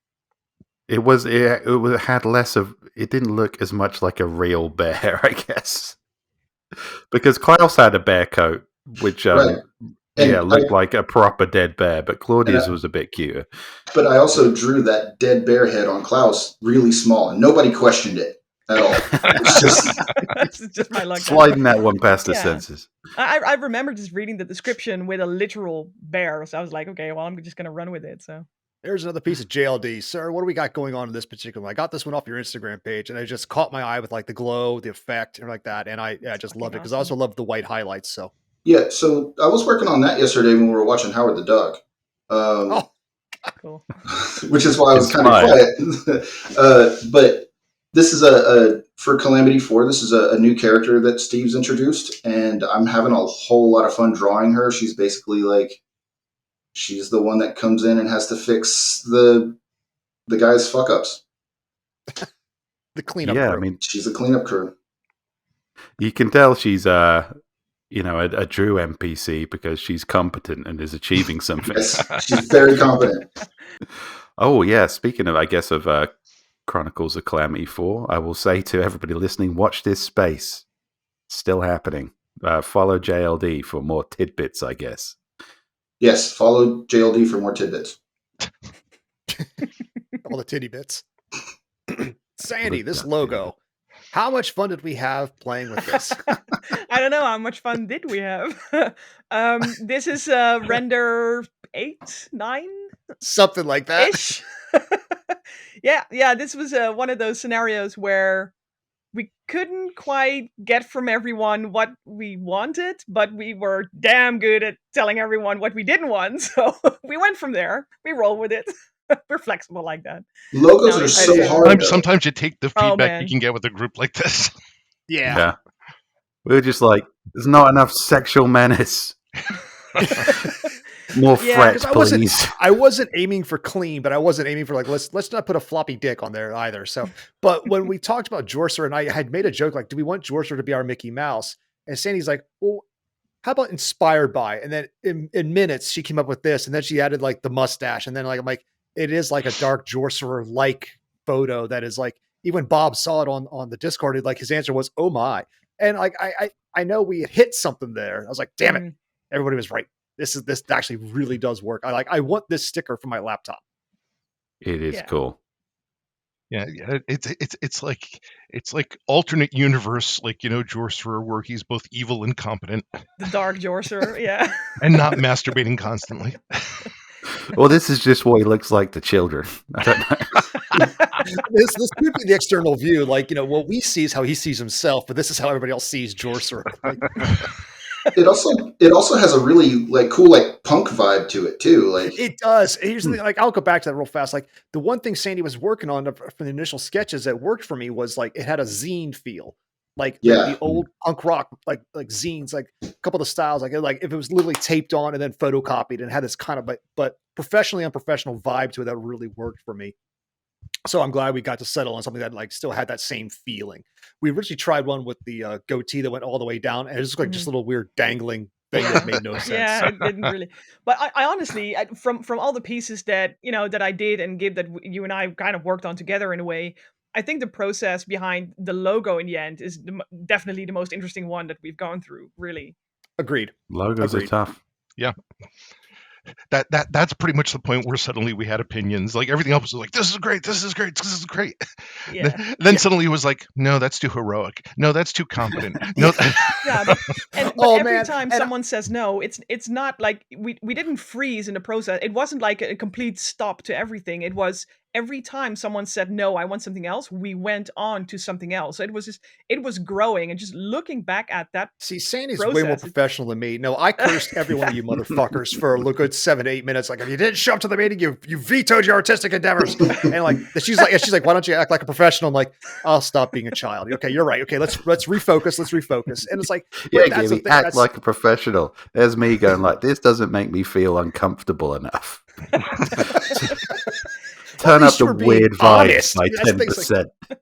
It had less of. It didn't look as much like a real bear, I guess, because Klaus had a bear coat, which Right. And looked like a proper dead bear, but Claudia's was a bit cuter. But I also drew that dead bear head on Klaus really small, and nobody questioned it at all. It's just It's just my luck. Sliding that one past the Yeah. senses. I remember just reading the description with a literal bear, so I was like, okay, well, I'm just gonna run with it. So there's another piece of JLD. Sir, what do we got going on in this particular one? I got this one off your Instagram page, and it just caught my eye with like the glow, the effect, and like that. And I just loved it because I also love the white highlights. So yeah. So I was working on that yesterday when we were watching Howard the Duck. cool. Which is why I was kind of quiet. But this is for Calamity 4, this is a new character that Steve's introduced, and I'm having a whole lot of fun drawing her. She's basically like, she's the one that comes in and has to fix the guy's fuck ups. The cleanup Yeah, crew. I mean, She's a cleanup crew. you can tell she's a Drew NPC because she's competent and is achieving something. Yes, she's very competent. Oh yeah, speaking of, I guess, of Chronicles of Calamity 4, I will say to everybody listening, watch this space. It's still happening. Follow JLD for more tidbits, I guess. Yes, follow JLD for more tidbits. All the titty bits. Sandy, this logo. How much fun did we have playing with this? I don't know, how much fun did we have? This is render 8, 9? Something like that. Ish. Yeah, this was one of those scenarios where we couldn't quite get from everyone what we wanted, but we were damn good at telling everyone what we didn't want. So we went from there. We roll with it. We're flexible like that. Logos No, are I- so I- hard. though. Sometimes you take the Oh, feedback man. you can get with a group like this. Yeah. We were just like, There's not enough sexual menace. More Yeah, threats, Because please. I wasn't aiming for clean, but I wasn't aiming for like let's not put a floppy dick on there either. So, but when we talked about Jorser, and I had made a joke like, do we want Jorser to be our Mickey Mouse? And Sandy's like, well, how about inspired by? And then in minutes she came up with this, and then she added like the mustache, and then like I'm like, it is like a dark Jorser like photo that is like, even when Bob saw it on the Discord, like his answer was, oh my. And like I know we hit something there. I was like, damn it, Mhm. everybody was right. This actually really does work. I want this sticker for my laptop. It is Yeah. cool. Yeah, it's like alternate universe, like Jorcerer, where he's both evil and competent The Dark Jorser, yeah. and not masturbating constantly. Well, this is just what he looks like to children. I don't know. This could be the external view. Like, what we see is how he sees himself, but this is how everybody else sees Jorser. Like, It also has a really like cool like punk vibe to it too. Like it does. Here's the thing, like I'll go back to that real fast. Like the one thing Sandy was working on from the initial sketches that worked for me was like it had a zine feel. Like the yeah, old punk rock, like zines, like a couple of the styles, like if it was literally taped on and then photocopied and had this kind of but professionally unprofessional vibe to it that really worked for me. So I'm glad we got to settle on something that like still had that same feeling. We originally tried one with the goatee that went all the way down, and it was like just a little weird dangling thing that made no sense. Yeah, it didn't really. But I honestly, from all the pieces that that I did and Gib, that you and I kind of worked on together in a way, I think the process behind the logo in the end is definitely the most interesting one that we've gone through. Really. Agreed. Logos are tough. Yeah. That's pretty much the point where suddenly we had opinions. Like everything else was like, this is great, this is great, this is great. Yeah. Then suddenly it was like, no, that's too heroic. No, that's too competent. No. Yeah, but Oh, every man. time And someone says no, it's not like we didn't freeze in the process. It wasn't like a complete stop to everything. It was every time someone said no, I want something else, we went on to something else. So it was growing, and just looking back at that See, Sandy's way more process. professional than me. No, I cursed every one of you motherfuckers for a good 7 to 8 minutes. Like, if you didn't show up to the meeting, you vetoed your artistic endeavors. And like, she's like, why don't you act like a professional? I'm like, I'll stop being a child. Okay, you're right. Okay, let's refocus. Let's refocus. And it's like, Yeah, that's the Gibby, thing. act That's like a professional. There's me going like, this doesn't make me feel uncomfortable enough. Turn up least you the were being weird vibe honest. by That's the thing, it's like- 10%.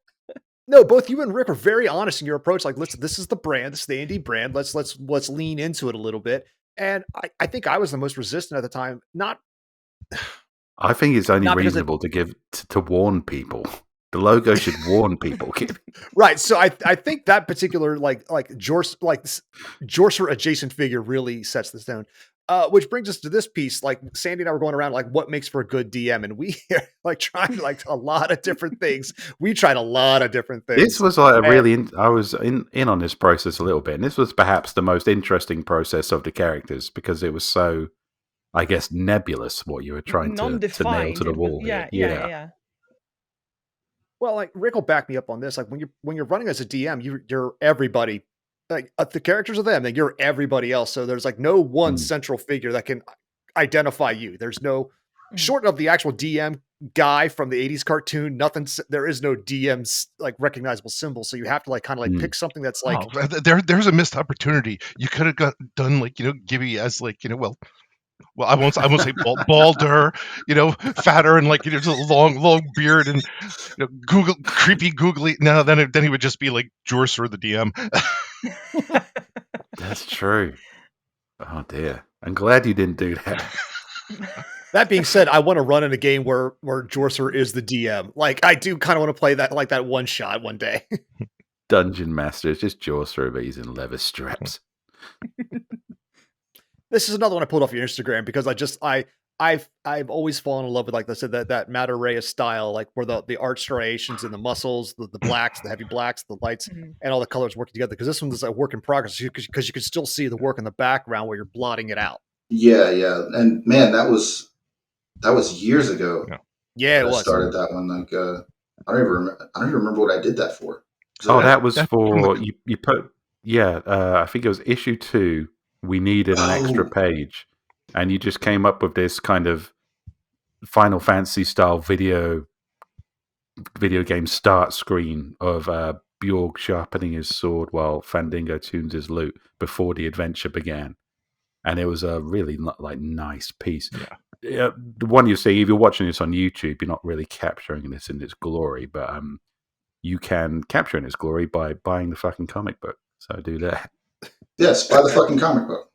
no, both you and Rick are very honest in your approach. Like, listen, this is the brand, this is the indie brand. Let's lean into it a little bit. And I think I was the most resistant at the time. Not I think it's only Not because it- reasonable to warn people. The logo should warn people. Gibby. right. So I think that particular like Jorser adjacent figure really sets this down. Which brings us to this piece. Like Sandy and I were going around like what makes for a good DM, and we like tried like a lot of different things. We tried a lot of different things. This was like a really. I was in on this process a little bit, and this was perhaps the most interesting process of the characters because it was so, I guess, nebulous what you were trying to nail Non-defined. to the It was- wall. yeah. Well, like Rick will back me up on this. Like when you're running as a DM, you're everybody. Like the characters are them, then you're everybody else. So there's like no one central figure that can identify you. There's no short of the actual DM guy from the 80s cartoon, nothing. There is no DM's like recognizable symbol. So you have to like kind of like pick something that's like there's a missed opportunity. You could have done like Gibby as like well, I won't say balder, fatter and like just a long beard and creepy googly. No, then he would just be like Jorser the DM. That's true. Oh dear. I'm glad you didn't do that. That being said, I want to run in a game where Jorser is the DM. Like I do kind of want to play that like that one shot one day. Dungeon Master is just Jorser, but he's in leather straps. This is another one I pulled off your Instagram because I've always fallen in love with, like I said, that Matter Reyes style, like where the art striations and the muscles, the blacks, the heavy blacks, the lights, and all the colors working together. Because this one is a work in progress because you can still see the work in the background where you're blotting it out. yeah, and man, that was years ago. Yeah, it I was. started that one. Like I don't even remember what I did that for. That was for you put. Yeah, I think it was issue 2. We needed an extra page, and you just came up with this kind of Final Fantasy style video game start screen of Bjorg sharpening his sword while Fandango tunes his lute before the adventure began. And it was a really nice piece. Yeah. The one you see, if you're watching this on YouTube, you're not really capturing this in its glory, but you can capture in its glory by buying the fucking comic book. So do that. Yes, buy the fucking comic book.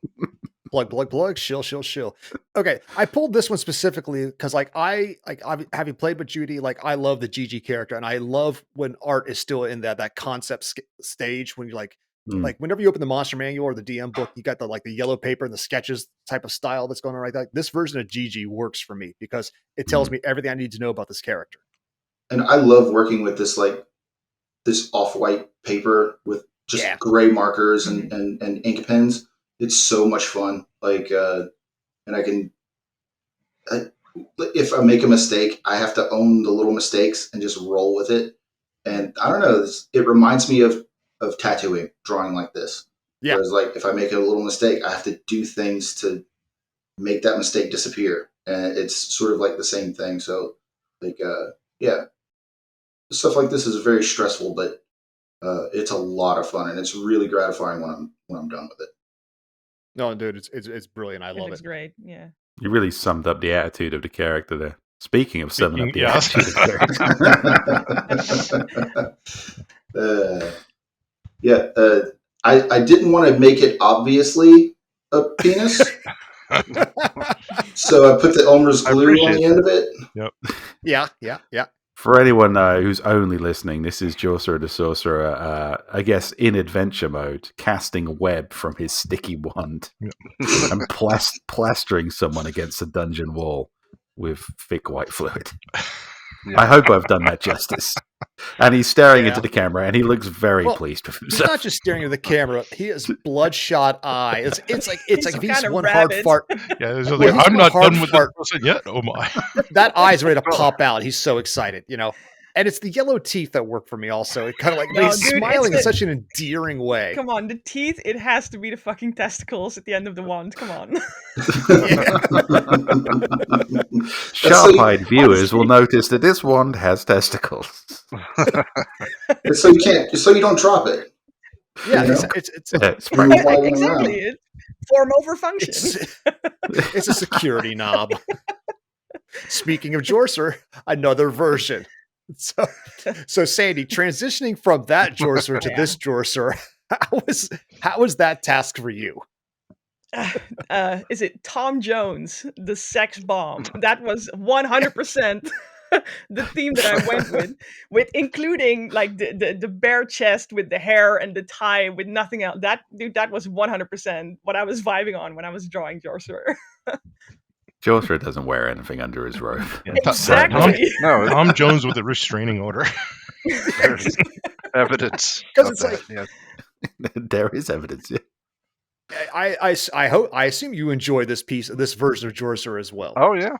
Plug, shill. Okay, I pulled this one specifically because having played with Judy, like I love the Gigi character, and I love when art is still in that concept stage when you like whenever you open the monster manual or the DM book, you got the yellow paper and the sketches type of style that's going on right there. This version of Gigi works for me because it tells me everything I need to know about this character. And I love working with this off-white paper with just gray markers and ink pens. It's so much fun. And if I make a mistake, I have to own the little mistakes and just roll with it. And I don't know, it reminds me of tattooing, drawing like this. Yeah. Whereas if I make a little mistake, I have to do things to make that mistake disappear. And it's sort of like the same thing. So stuff like this is very stressful, but it's a lot of fun and it's really gratifying when I'm done with it. No, dude, it's brilliant. I love it. Looks great. Yeah. You really summed up the attitude of the character there. Speaking of summing up the Yes. attitude of the character. I didn't want to make it obviously a penis. So I put the Elmer's glue on the end of it. Yep. Yeah. For anyone who's only listening, this is Jorsa the Sorcerer, I guess, in adventure mode, casting a web from his sticky wand and plastering someone against a dungeon wall with thick white fluid. Yeah. I hope I've done that justice. And he's staring into the camera, and he looks very pleased with himself. He's not just staring at the camera; he has bloodshot eyes. It's like if he's one hard fart. Yeah, I'm not done with this person yet. Oh my! That eye's ready to pop out. He's so excited, And it's the yellow teeth that work for me. Also, it kind of he's smiling in such an endearing way. Come on, the teeth. It has to be the fucking testicles at the end of the wand. Come on. Sharp-eyed viewers will notice that this wand has testicles. So you don't drop it. Yeah, it's exactly. It's form over function. It's a security knob. Speaking of Jorser, another version. So Sandy, transitioning from that Jorser to this Jorser, how was that task for you? Is it Tom Jones, the sex bomb? That was 100% the theme that I went with including the bare chest with the hair and the tie with nothing else. That was 100% what I was vibing on when I was drawing Jorser. Jorser doesn't wear anything under his robe. Yeah, exactly. Tom Jones with a restraining order. There's evidence. Because it's like, there is evidence. Yeah. I assume you enjoy this version of Jorser as well. Oh yeah.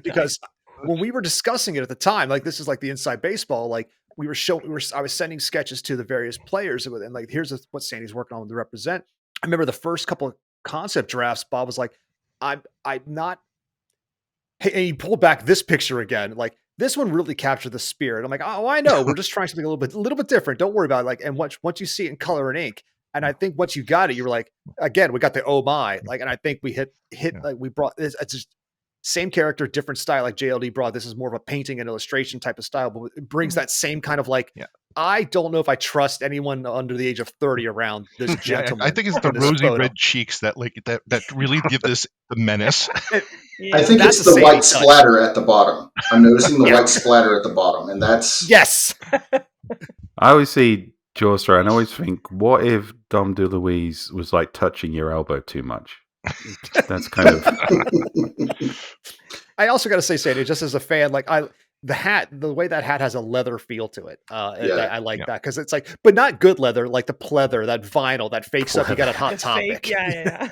Because when we were discussing it at the time, this is the inside baseball. I was sending sketches to the various players, and here's what Sandy's working on to represent. I remember the first couple of concept drafts. Bob was like, I'm not. Hey, and he pulled back this picture again. This one really captured the spirit. I'm like, oh, I know. We're just trying something a little bit different. Don't worry about it. And once you see it in color and ink, and I think once you got it, you were like, again, we got the oh my. And I think we hit. We brought this. It's just same character, different style. Like JLD brought. This is more of a painting and illustration type of style, but it brings that same kind of I don't know if I trust anyone under the age of 30 around this gentleman. I think it's the rosy red cheeks that really give this the menace. I think it's the white splatter at the bottom. I'm noticing the white splatter at the bottom, and that's yes. I always see Jorser, and I always think, what if Dom DeLuise was touching your elbow too much? That's kind of. I also got to say, Sandy, just as a fan, the way that hat has a leather feel to it. I like that because it's but not good leather, like the pleather, that vinyl, that fake stuff you got at Hot Topic. Yeah.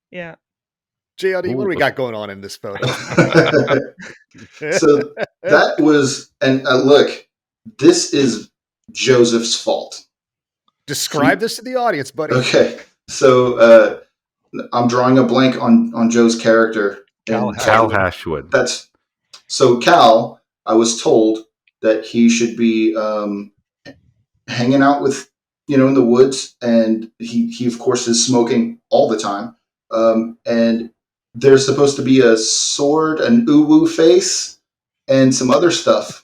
Yeah. JLD, what do we got going on in this photo? So that was, and look, this is Joseph's fault. Describe this to the audience, buddy. Okay, so I'm drawing a blank on Joe's character. Cal Hashwood. So Cal, I was told that he should be hanging out with, in the woods, and he of course is smoking all the time. And there's supposed to be a sword, an uwu face, and some other stuff.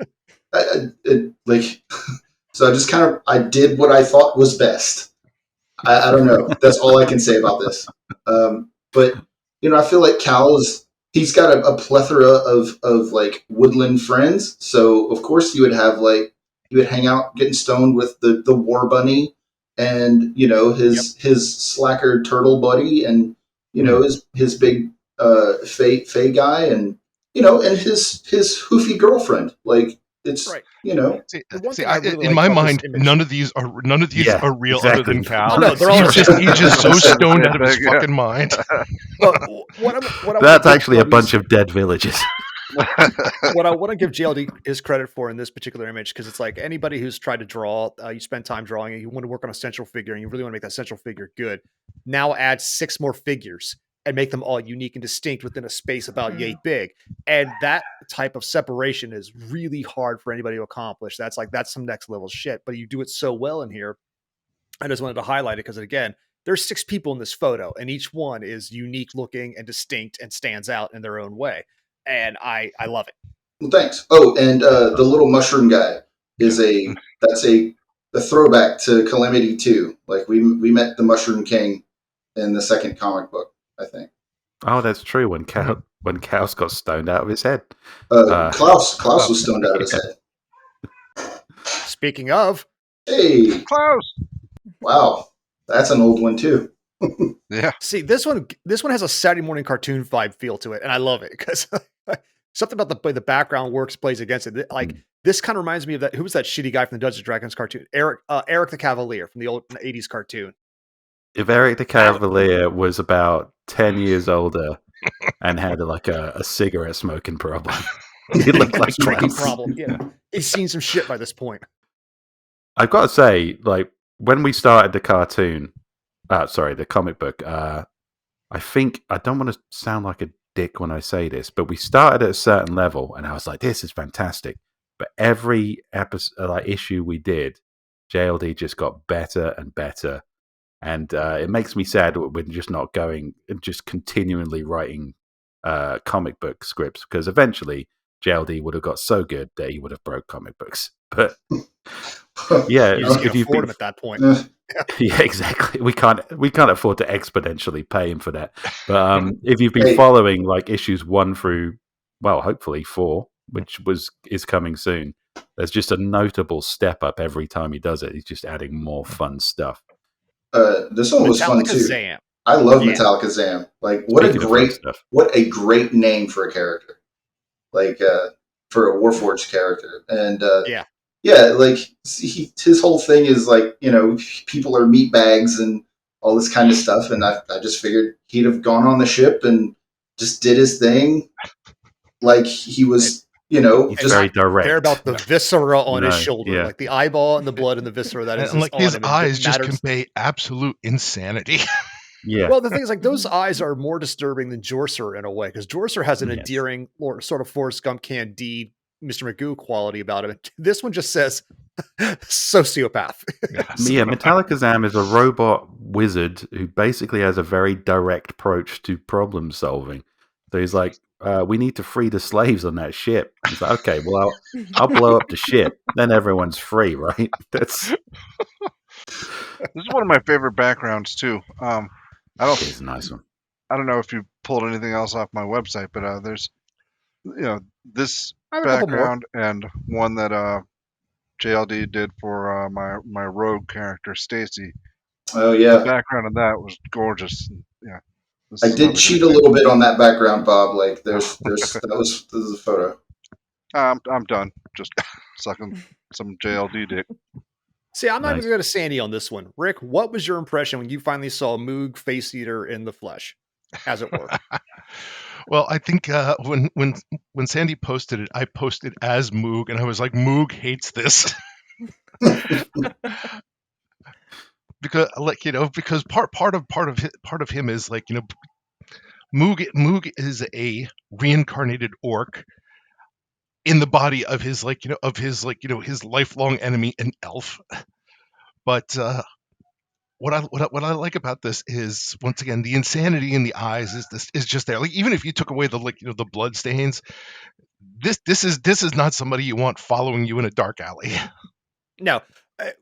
Like, so I just I did what I thought was best. I don't know. That's all I can say about this. But I feel like he's got a plethora of like woodland friends. So of course you would hang out getting stoned with the war bunny, and his slacker turtle buddy, and his big fey guy, and and his hoofy girlfriend. Like, it's Right. See, The one see, thing I really in like my about this mind, image, none of these Yeah, are real, exactly. other than Cal. Oh, no, they're all He's just so Same stoned out of his thing, yeah. fucking mind. but what I want That's to give actually a JLD's bunch of dead villages. what I want to give JLD his credit for in this particular image, because it's like anybody who's tried to draw, you spend time drawing, and you want to work on a central figure, and you really want to make that central figure good. Now add 6 more figures and make them all unique and distinct within a space about yay big. And that type of separation is really hard for anybody to accomplish. That's some next level shit, but you do it so well in here. I just wanted to highlight it because, again, there's 6 people in this photo, and each one is unique looking and distinct and stands out in their own way. And I love it. Well, thanks. Oh, and the little mushroom guy is that's a throwback to Calamity 2. Like, we met the Mushroom King in the second comic book, I think. Oh, that's true. When Chaos got stoned out of his head. Klaus was stoned out of his head. Speaking of, Hey, Klaus. wow, that's an old one too. Yeah. see, this one has a Saturday morning cartoon vibe feel to it, and I love it because something about the way the background works plays against it. Like, this kind of reminds me of that. Who was that shitty guy from the Dungeons and Dragons cartoon? Eric the Cavalier from the old 80s cartoon. If Eric the Cavalier was about 10 years older and had a cigarette smoking problem, he looked like drinking Klaus. problem. Yeah, he's seen some shit by this point. I've got to say, like, when we started the the comic book, I don't want to sound like a dick when I say this, but we started at a certain level, and I was like, this is fantastic. But every episode, issue we did, JLD just got better and better. And it makes me sad that we're just not going and just continually writing comic book scripts, because eventually JLD would have got so good that he would have broke comic books. But yeah, You just can't if you've afford been, him at that point. yeah, exactly. We can't afford to exponentially pay him for that. But if you've been Hey. following like issues 1 through, well, hopefully 4, which is coming soon, there's just a notable step up every time he does it. He's just adding more fun stuff. This one was fun Metallica too. Zam. I love Yeah. Metallica Zam. Like, Speaking of fun stuff, what a great name for a character. Like, for a Warforged character. And yeah, like, his whole thing is like, people are meat bags and all this kind of stuff. And I just figured he'd have gone on the ship and just did his thing. Like, he was, he's just very direct. Care about the viscera on his No, shoulder, yeah. like the eyeball and the blood and the viscera that is And just like his on him. eyes It just matters. convey absolute insanity. Yeah. Well, the thing is, like, those eyes are more disturbing than Jorser in a way, because Jorser has an Yes. endearing or sort of Forrest Gump Candide, Mr. Magoo quality about him. This one just says sociopath. Yeah, Metallica Zam is a robot wizard who basically has a very direct approach to problem solving. So he's like, we need to free the slaves on that ship. He's like, okay, well, I'll blow up the ship. Then everyone's free, right? This is one of my favorite backgrounds too. It's a nice one. I don't know if you pulled anything else off my website, but there's this I have a couple more. background and one that JLD did for my rogue character Stacy. Oh The yeah, background of that was gorgeous. Yeah, this I is did another cheat good a little bit on that background, Bob. Like, this is a photo. I'm done. Just sucking some JLD dick. See, I'm not Nice. even going to Sandy on this one. Rick, what was your impression when you finally saw Moog Face Eater in the flesh, as it were? Well, I think when Sandy posted it, I posted as Moog, and I was like, Moog hates this. Because part of him is like, Moog is a reincarnated orc in the body of his his lifelong enemy, an elf. But what I like about this is, once again, the insanity in the eyes is just there. Like, even if you took away the, like, the blood stains, this is not somebody you want following you in a dark alley. No.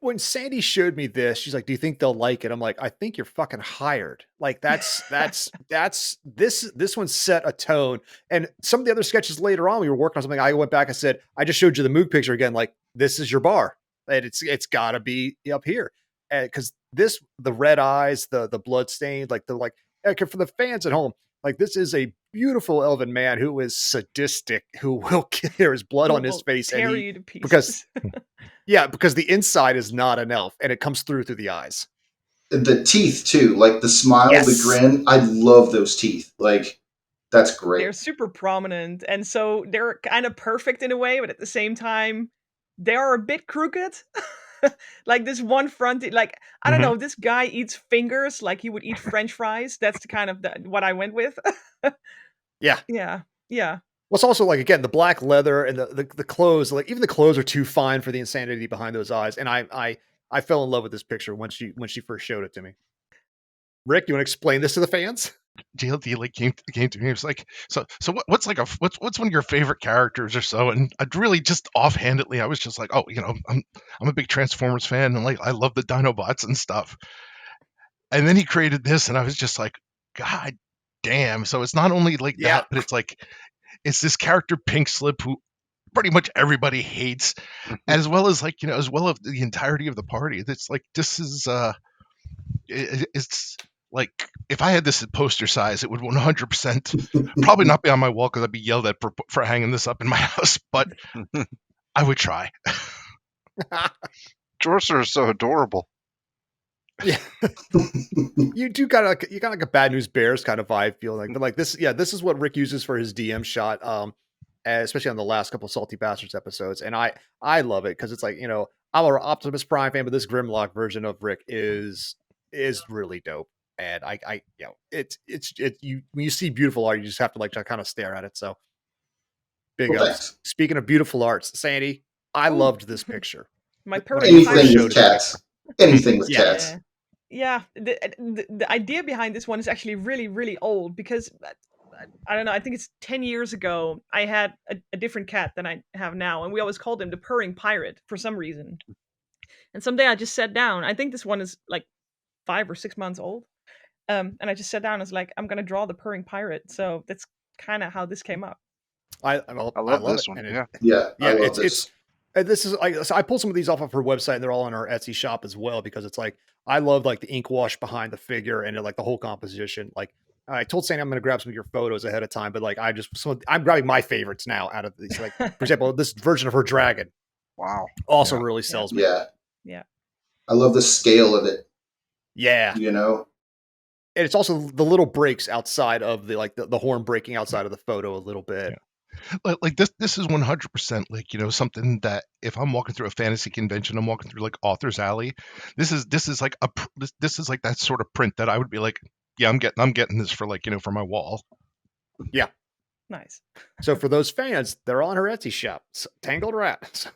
When Sandy showed me this, she's like, "Do you think they'll like it?" I'm like, "I think you're fucking hired." Like that's this one set a tone. And some of the other sketches later on, we were working on something. I went back and said, "I just showed you the Moog picture again. Like this is your bar, and it's got to be up here." Because the red eyes, the blood stained, okay, for the fans at home, like this is a beautiful elven man who is sadistic, who will there is blood Who on his will face, and tear he you to pieces. because yeah, because the inside is not an elf, and it comes through the eyes. The teeth too, like the smile, the Yes. grin. I love those teeth. Like that's great. They're super prominent, and so they're kind of perfect in a way, but at the same time, they are a bit crooked. Like this one front, like I don't Mhm. know, this guy eats fingers like he would eat French fries. That's the kind of what I went with. Yeah. Yeah, yeah. Well, it's also like again the black leather and the clothes. Like even the clothes are too fine for the insanity behind those eyes. And I fell in love with this picture when she first showed it to me. Rick, you want to explain this to the fans? JLD like came to me. He was like, so what's like what's one of your favorite characters or so? And I'd really just offhandedly, I was just like, oh, I'm a big Transformers fan, and like I love the Dinobots and stuff. And then he created this, and I was just like, God damn! So it's not only like Yeah. that, but it's like it's this character Pink Slip who pretty much everybody hates, as well as like as well as the entirety of the party. It's like this is it's like if I had this at poster size, it would 100% probably not be on my wall because I'd be yelled at for hanging this up in my house. But I would try. Jorser is so adorable. Yeah. You got like a Bad News Bears kind of vibe feeling like, but like this, yeah, this is what Rick uses for his DM shot. Especially on the last couple of Salty Bastards episodes. And I love it because it's like, I'm an Optimus Prime fan, but this Grimlock version of Rick is really dope. And it's you when you see beautiful art, you just have to like kind of stare at it. So big Well, ups. thanks. Speaking of beautiful arts, Sandy, I Ooh. loved this picture. My When purring you first Anything showed with it to me. cats. Anything with Yeah. cats. Yeah, the idea behind this one is actually really, really old because I don't know. I think it's 10 years ago. I had a different cat than I have now, and we always called him the purring pirate for some reason. And someday I just sat down. I think this one is like 5 or 6 months old. And I just sat down and was like, I'm gonna draw the purring pirate. So that's kind of how this came up. I I love love this it. one. And Yeah. Yeah, I yeah, love it's and this is like so I pulled some of these off of her website and they're all on her Etsy shop as well because it's like I love like the ink wash behind the figure and like the whole composition. Like I told Sandy I'm going to grab some of your photos ahead of time, but like I'm grabbing my favorites now out of these. Like for example, this version of her dragon Wow. also Yeah. really sells me. Yeah. Yeah. I love the scale of it. Yeah, You and it's also the little breaks outside of the horn breaking outside of the photo a little bit. Like this is 100% like something that if I'm walking through a fantasy convention, I'm walking through like Author's Alley. This is like this is like that sort of print that I would be like, yeah, I'm getting this for like for my wall. Yeah. Nice. So for those fans, they're on her Etsy shop, Tangled Rat.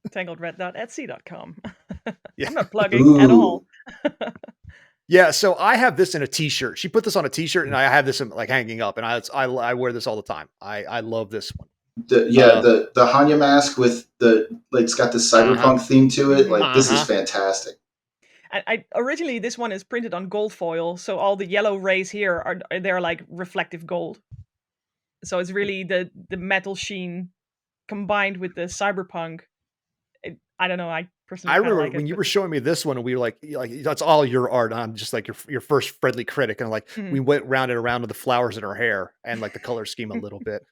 TangledRed.etsy.com. Yeah. I'm not plugging at all. Yeah, so I have this in a T-shirt. She put this on a T-shirt, and I have this in, like hanging up, and I wear this all the time. I love this one. the Hanya mask with it's got this cyberpunk theme to it. Like this is fantastic. I originally this one is printed on gold foil, so all the yellow rays here are they're like reflective gold. So it's really the metal sheen combined with the cyberpunk. I don't know. I personally I kind of remember like when it. you were showing me this one, and we were like that's all your art. I'm just like your first friendly critic, and like we went round and around with the flowers in her hair and like the color scheme a little bit.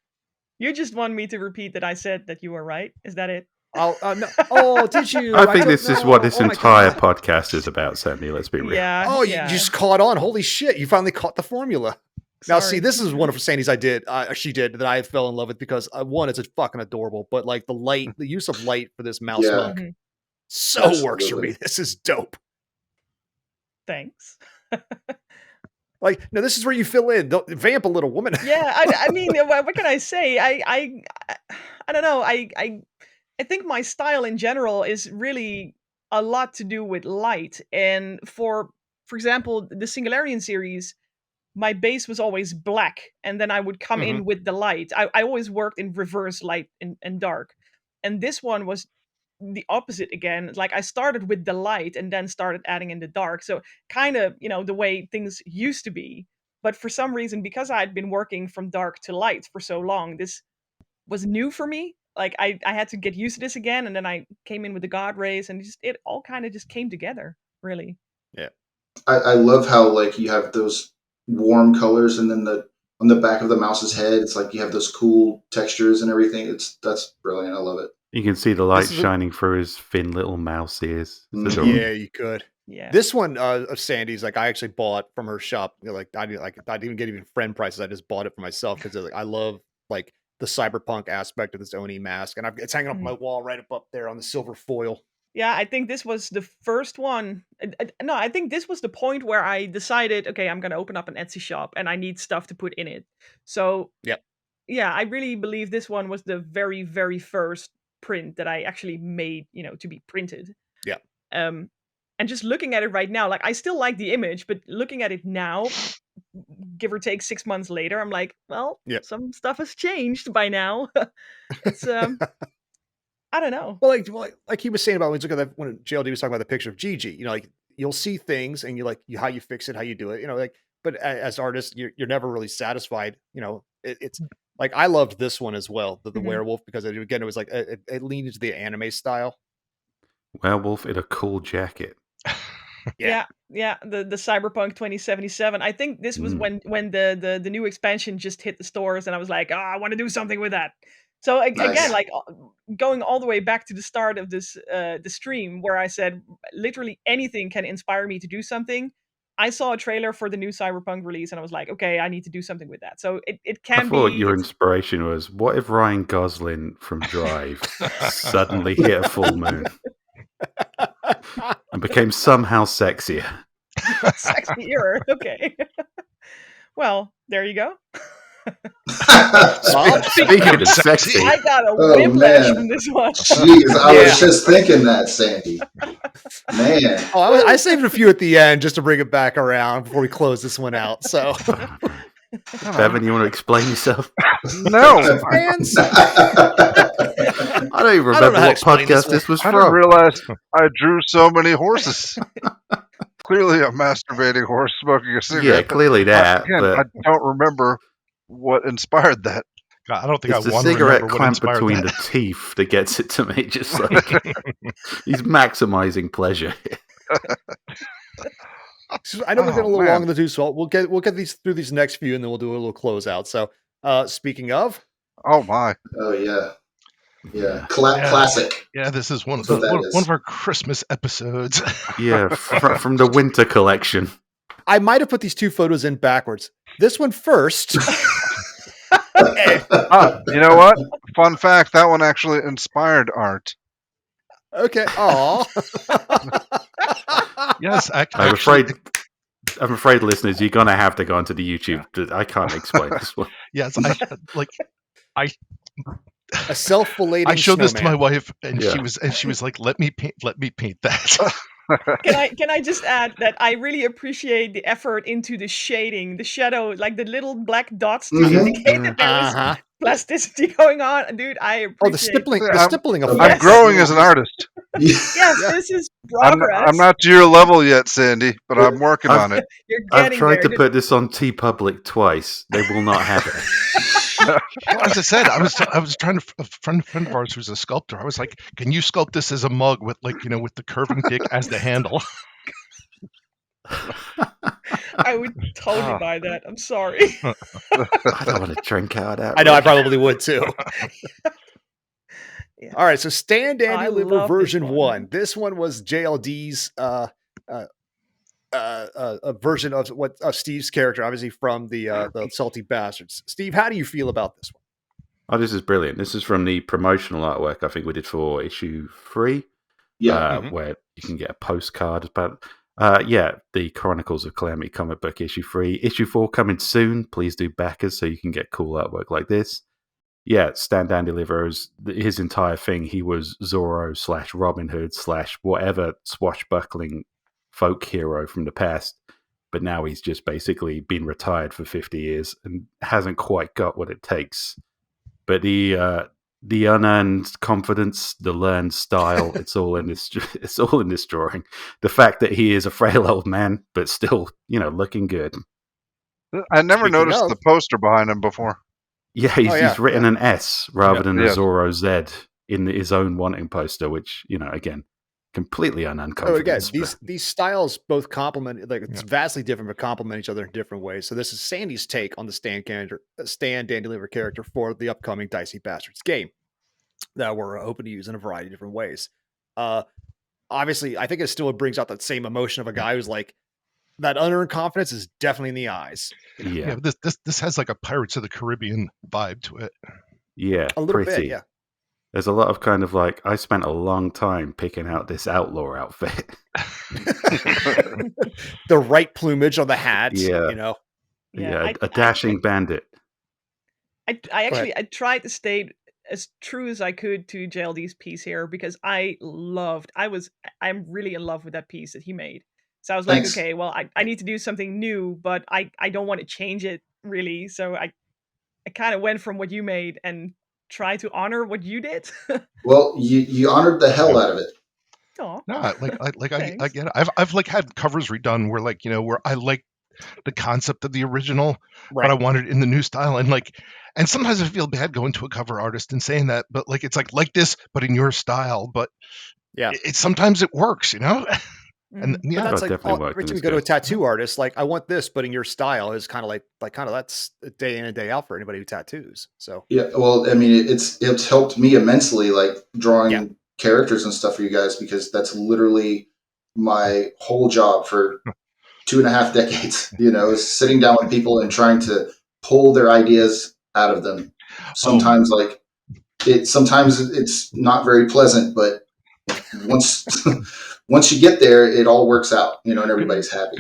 You just want me to repeat that I said that you were right. Is that it? Oh no! Oh, did you? I think this is what this my entire God. podcast is about, Sandy. Let's be real. Yeah. Oh, yeah. you just caught on. Holy shit! You finally caught the formula. Now, see, Sorry. this is one of Sandy's she did that I fell in love with because one, it's fucking adorable, but like the use of light for this mouse Yeah. monk, so works for Absolutely. me. This is dope. Thanks. Like, no, this is where you fill in. Don't vamp a little woman. Yeah. I mean, what can I say? I don't know. I think my style in general is really a lot to do with light. And for example, the Singularian series, my base was always black, and then I would come Mhm. in with the light. I always worked in reverse light and dark. And this one was the opposite again. Like I started with the light and then started adding in the dark. So kind of, the way things used to be. But for some reason, because I'd been working from dark to light for so long, this was new for me. Like I had to get used to this again, and then I came in with the God rays, and it all kind of just came together, really. Yeah. I love how like you have those warm colors, and then on the back of the mouse's head, it's like you have those cool textures and everything. That's brilliant. I love it. You can see the light This is a- shining through his thin little mouse ears. It's Mhm. adorable. Yeah, you could. Yeah. This one of Sandy's, like I actually bought from her shop. Like I didn't even get even friend prices. I just bought it for myself because like, I love like the cyberpunk aspect of this Oni mask, and it's hanging up on my wall right up there on the silver foil. Yeah, I think this was the first one. No, I think this was the point where I decided, okay, I'm gonna open up an Etsy shop, and I need stuff to put in it. So Yep. yeah, I really believe this one was the very, very first print that I actually made, to be printed. Yeah. And just looking at it right now, like I still like the image, but looking at it now, give or take 6 months later, I'm like, well, Yep. some stuff has changed by now. It's I don't know. Well, like he was saying about when you look at that when JLD was talking about the picture of Gigi, like you'll see things and you like how you fix it, how you do it, like. But as artists, you're never really satisfied. It's like I loved this one as well, the Mhm. werewolf, because it was like it leaned into the anime style. Werewolf in a cool jacket. Yeah. Yeah, the Cyberpunk 2077. I think this was Mm. when the new expansion just hit the stores, and I was like, oh, I want to do something with that. So Nice. again, like going all the way back to the start of this the stream, where I said literally anything can inspire me to do something. I saw a trailer for the new Cyberpunk release, and I was like, okay, I need to do something with that. So it I can thought be. your inspiration was, what if Ryan Gosling from Drive suddenly hit a full moon and became somehow sexier? Sexier. Okay. Well, there you go. Speaking of sexy, I got a Oh, whiplash man. from this one. Jeez, I Yeah. was just thinking that, Sandy. Man. Oh, I saved a few at the end just to bring it back around before we close this one out. So, Bevan, you want to explain yourself? No, fans, I don't even I don't know remember how to what explain this podcast this was I didn't from. realize I drew so many horses. Clearly, a masturbating horse smoking a cigarette. Yeah, clearly that. Again, but I don't remember what inspired that. God, I don't think it's I the want to cigarette remember what clamp inspired between that. the teeth that gets it to me. Just like he's maximizing pleasure. I know we're getting a little man. long in the tooth, so we'll get these through these next few, and then we'll do a little closeout. So, speaking of, Oh my! Oh yeah. Yeah. Yeah. Classic. Yeah, this is one of That's what that one is. of our Christmas episodes. Yeah, from the winter collection. I might have put these two photos in backwards. This one first. You know what? Fun fact: that one actually inspired art. Okay. Aw. Yes, I'm afraid, listeners, you're gonna have to go onto the YouTube. I can't explain this one. Yes, I A self-filleting I showed this to my snowman. wife, and Yeah. she was like, "Let me paint that." Can I just add that I really appreciate the effort into the shading, the shadow, like the little black dots to Mhm. indicate that there is Uh-huh. plasticity going on. Dude, I appreciate. Oh, the stippling I'm effect. Yes. growing as an artist. Yes, Yeah. this is progress. I'm not to your level yet, Sandy, but I'm working on it. You're I've getting tried there. to put this on TeePublic twice. They will not have it. Well, as I said, I was trying to a friend of ours who's a sculptor. I was like, "Can you sculpt this as a mug with with the curving dick as the handle?" I would totally Ah. buy that. I'm sorry. I don't want to drink out of that. I know, I Rick. probably would too. Yeah. All right, so Stand Andy I Liver love this version one. 1. This one was JLD's a version of Steve's character, obviously from the Salty Bastards. Steve, how do you feel about this one? Oh, this is brilliant. This is from the promotional artwork I think we did for issue 3. Yeah. Where you can get a postcard about the Chronicles of Calamity comic book issue 3. Issue 4 coming soon. Please do back us so you can get cool artwork like this. yeah, Stan Dan Deliver's his entire thing. He was Zorro / Robin Hood / whatever swashbuckling folk hero from the past, but now he's just basically been retired for 50 years and hasn't quite got what it takes. But the unearned confidence, the learned style, it's all in this. It's all in this drawing. The fact that he is a frail old man, but still, looking good. I never Speaking noticed of- the poster behind him before. Yeah, he's written yeah. an S rather than a Yes. Zorro Z in his own wanting poster, which, again, completely unearned So again, confidence. these styles both complement, like it's vastly different, but complement each other in different ways. So this is Sandy's take on the Stan Dan Deliver character for the upcoming Dicey Bastards game that we're hoping to use in a variety of different ways. Obviously, I think it still brings out that same emotion of a guy who's like, that unearned confidence is definitely in the eyes. Yeah, but this has like a Pirates of the Caribbean vibe to it. yeah, A little pretty. bit, yeah. There's a lot of kind of like, I spent a long time picking out this outlaw outfit. The right plumage on the hat, Yeah. Yeah, A dashing bandit. I tried to stay as true as I could to JLD's piece here because I'm really in love with that piece that he made. So I was like, Thanks. okay, well, I need to do something new, but I don't want to change it really. So I kind of went from what you made and try to honor what you did. Well, you honored the hell out of it. Aw, No, I thanks. get it. I've like had covers redone where like where I like the concept of the original, but I wanted it in the new style, and sometimes I feel bad going to a cover artist and saying that, but like it's like this, but in your style. But Yeah. it sometimes it works, and Mm. But yeah, that's That like definitely worked every in time you this go to a case. tattoo artist, like I want this, but in your style is kind of like that's a day in and day out for anybody who tattoos. So Yeah, well, I mean, it's helped me immensely, like drawing Yeah. characters and stuff for you guys, because that's literally my whole job for 2.5 decades. Is sitting down with people and trying to pull their ideas out of them. Sometimes, sometimes it's not very pleasant, but once once you get there, it all works out. And everybody's happy.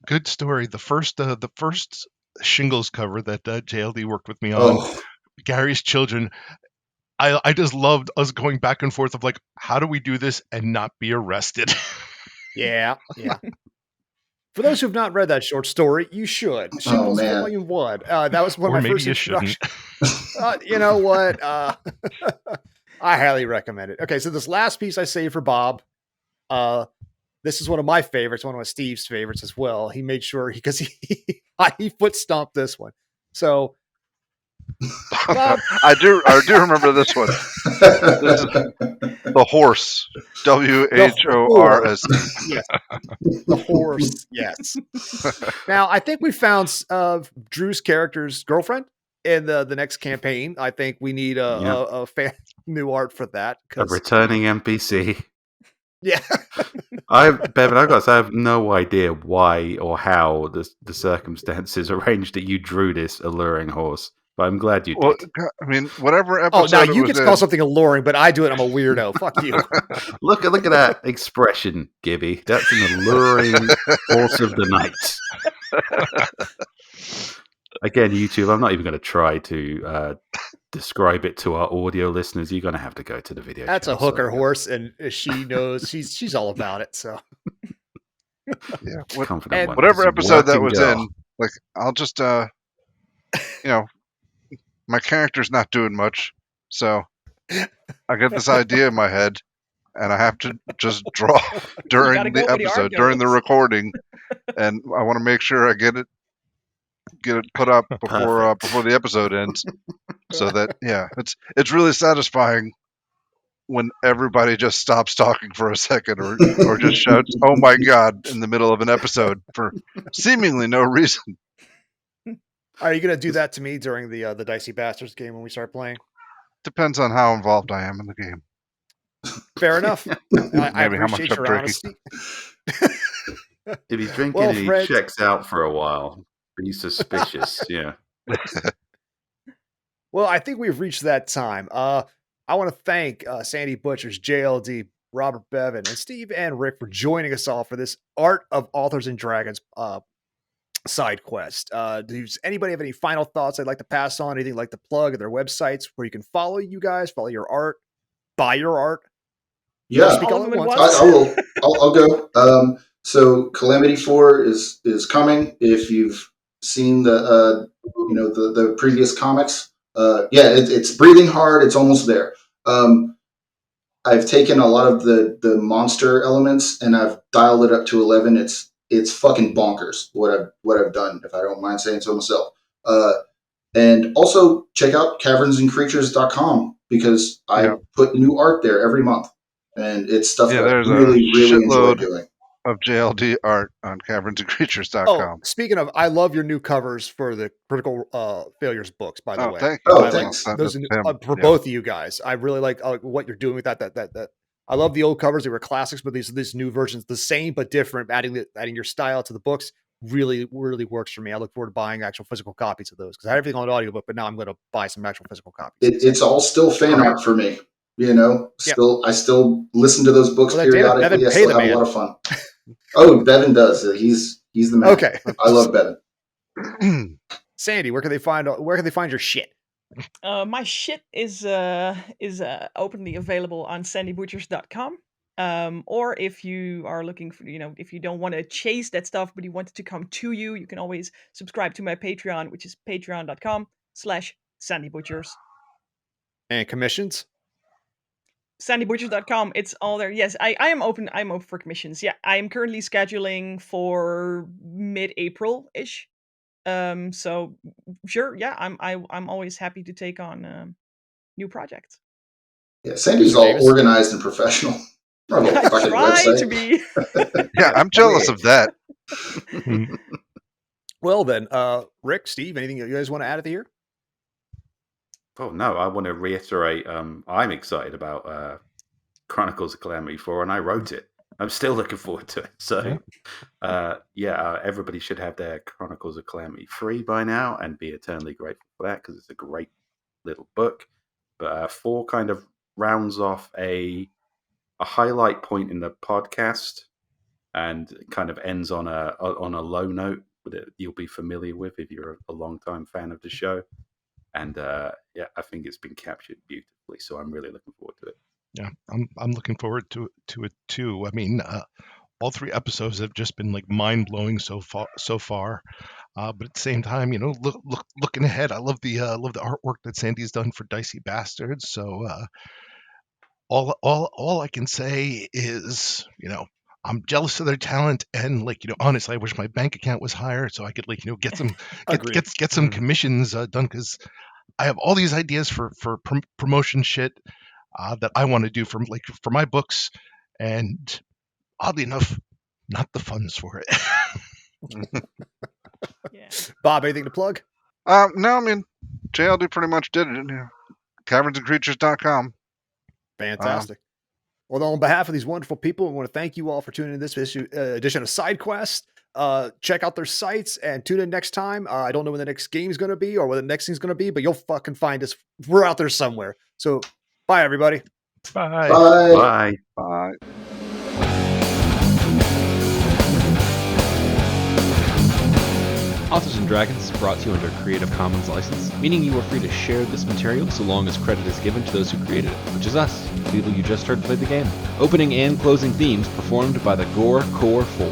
good story. The first shingles cover that JLD worked with me on, Oh, Gary's Children. I just loved us going back and forth of like, how do we do this and not be arrested? yeah. For those who've not read that short story, you should. Shingles man. Volume 1. That was one Or of my maybe first you shouldn't. introductions. You know what? I highly recommend it. Okay, so this last piece I saved for Bob. This is one of my favorites, one of Steve's favorites as well. He made sure because he foot stomped this one. So Bob, I do remember this one. This is the horse. WHORS. Yes. The horse. Yes. Now I think we found Drew's character's girlfriend in the next campaign. I think we need a fan new art for that. A returning NPC. Yeah. Bevan, I've got to say, I have no idea why or how the circumstances arranged that you drew this alluring horse, but I'm glad you Well, did. I mean, whatever Oh, episode now it you was get to in. call something alluring, but I do it. I'm a weirdo. Fuck you. Look at that expression, Gibby. That's an alluring horse of the night. Again, YouTube, I'm not even going to try to describe it to our audio listeners. You're going to have to go to the video. That's a channel, hooker sorry. horse, and she knows she's all about it. So Yeah, Confident and one. whatever It's a episode that working was girl. in, like I'll just my character's not doing much, so I get this idea in my head, and I have to just draw gotta during go the where the art episode, during the goes. recording, and I want to make sure I get it put up before the episode ends, so that it's really satisfying when everybody just stops talking for a second or just shouts, "Oh my god!" in the middle of an episode for seemingly no reason. are you going to do that to me during the Dicey Bastards game when we start playing? Depends on how involved I am in the game. Fair enough. I Maybe how much appreciate I'm your drinking. honesty. If he's drinking Well, and he Fred- checks out for a while, be suspicious. Yeah. Well, I think we've reached that time. I want to thank Sandy Butchers, JLD, Robert Bevan, and Steve and Rick for joining us all for this Art of Authors and Dragons side quest. Does anybody have any final thoughts I'd like to pass on? Anything like to plug, their websites where you can follow you guys, follow your art, buy your art? Yeah, Speak All all of at them at once. once. I will. I'll go. So Calamity 4 is coming. If you've seen the the previous comics, yeah, it's breathing hard. It's almost there. I've taken a lot of the monster elements and I've dialed it up to 11. It's fucking bonkers what I've done. If I don't mind saying so myself. And also check out cavernsandcreatures.com because I Yeah. put new art there every month. And it's stuff Yeah, that I there's a really, really enjoy shitload doing. of JLD art on Oh, cavernsandcreatures.com. speaking of, I love your new covers for the Critical Failures books. By the Oh, way, thank you. Oh, I like thanks. those That's him. for Yeah. both of you guys. I really like what you're doing with that. I love the old covers; they were classics, but these new versions, the same but different, adding your style to the books, really works for me. I look forward to buying actual physical copies of those because I have everything on audiobook, but now I'm going to buy some actual physical copies. It's all still fan art for me. Yep. I still listen to those books Well, damn it, Bevan, periodically. I pay still the have a man. lot of fun. Oh, Bevan does. He's the man. Okay, I love Bevan. Sandy, where can they find your shit? My shit is openly available on sandybutchers.com. Or if you are looking for, if you don't want to chase that stuff, but you want it to come to you, you can always subscribe to my Patreon, which is patreon.com/sandybutchers. And commissions? Sandybutchers.com. It's all there. Yes, I am open. I'm open for commissions. Yeah, I am currently scheduling for mid-April ish. So sure, yeah, I'm always happy to take on new projects. Yeah, Sandy's Mr. all Davis? organized and professional. I have a I fucking try website. to be. Yeah, I'm jealous of that. Well then, Rick, Steve, anything you guys want to add at the year? Oh no, I want to reiterate. I'm excited about Chronicles of Calamity 4, and I wrote it. I'm still looking forward to it. So, everybody should have their Chronicles of Calamity free by now and be eternally grateful for that because it's a great little book. But 4 kind of rounds off a highlight point in the podcast and kind of ends on a low note that you'll be familiar with if you're a long-time fan of the show. And I think it's been captured beautifully. So I'm really looking forward to it. Yeah, I'm looking forward to it too. I mean, all 3 episodes have just been like mind blowing so far. But at the same time, looking ahead, I love the artwork that Sandy's done for Dicey Bastards. So all I can say is, I'm jealous of their talent, and honestly, I wish my bank account was higher so I could get some Agreed. get some commissions done because I have all these ideas for promotion shit that I want to do for my books, and oddly enough, not the funds for it. Yeah. Bob, anything to plug? No, I mean, JLD pretty much did it. Yeah. Cavernsandcreatures.com. Fantastic. Well, on behalf of these wonderful people, I want to thank you all for tuning in to this edition of SideQuest. Check out their sites and tune in next time. I don't know when the next game is going to be or what the next thing's going to be, but you'll fucking find us. We're out there somewhere. So, bye, everybody. Bye. Bye. Bye. Authors and Dragons is brought to you under a Creative Commons license, meaning you are free to share this material so long as credit is given to those who created it, which is us, the people you just heard play the game. Opening and closing themes performed by the Gore Core 4.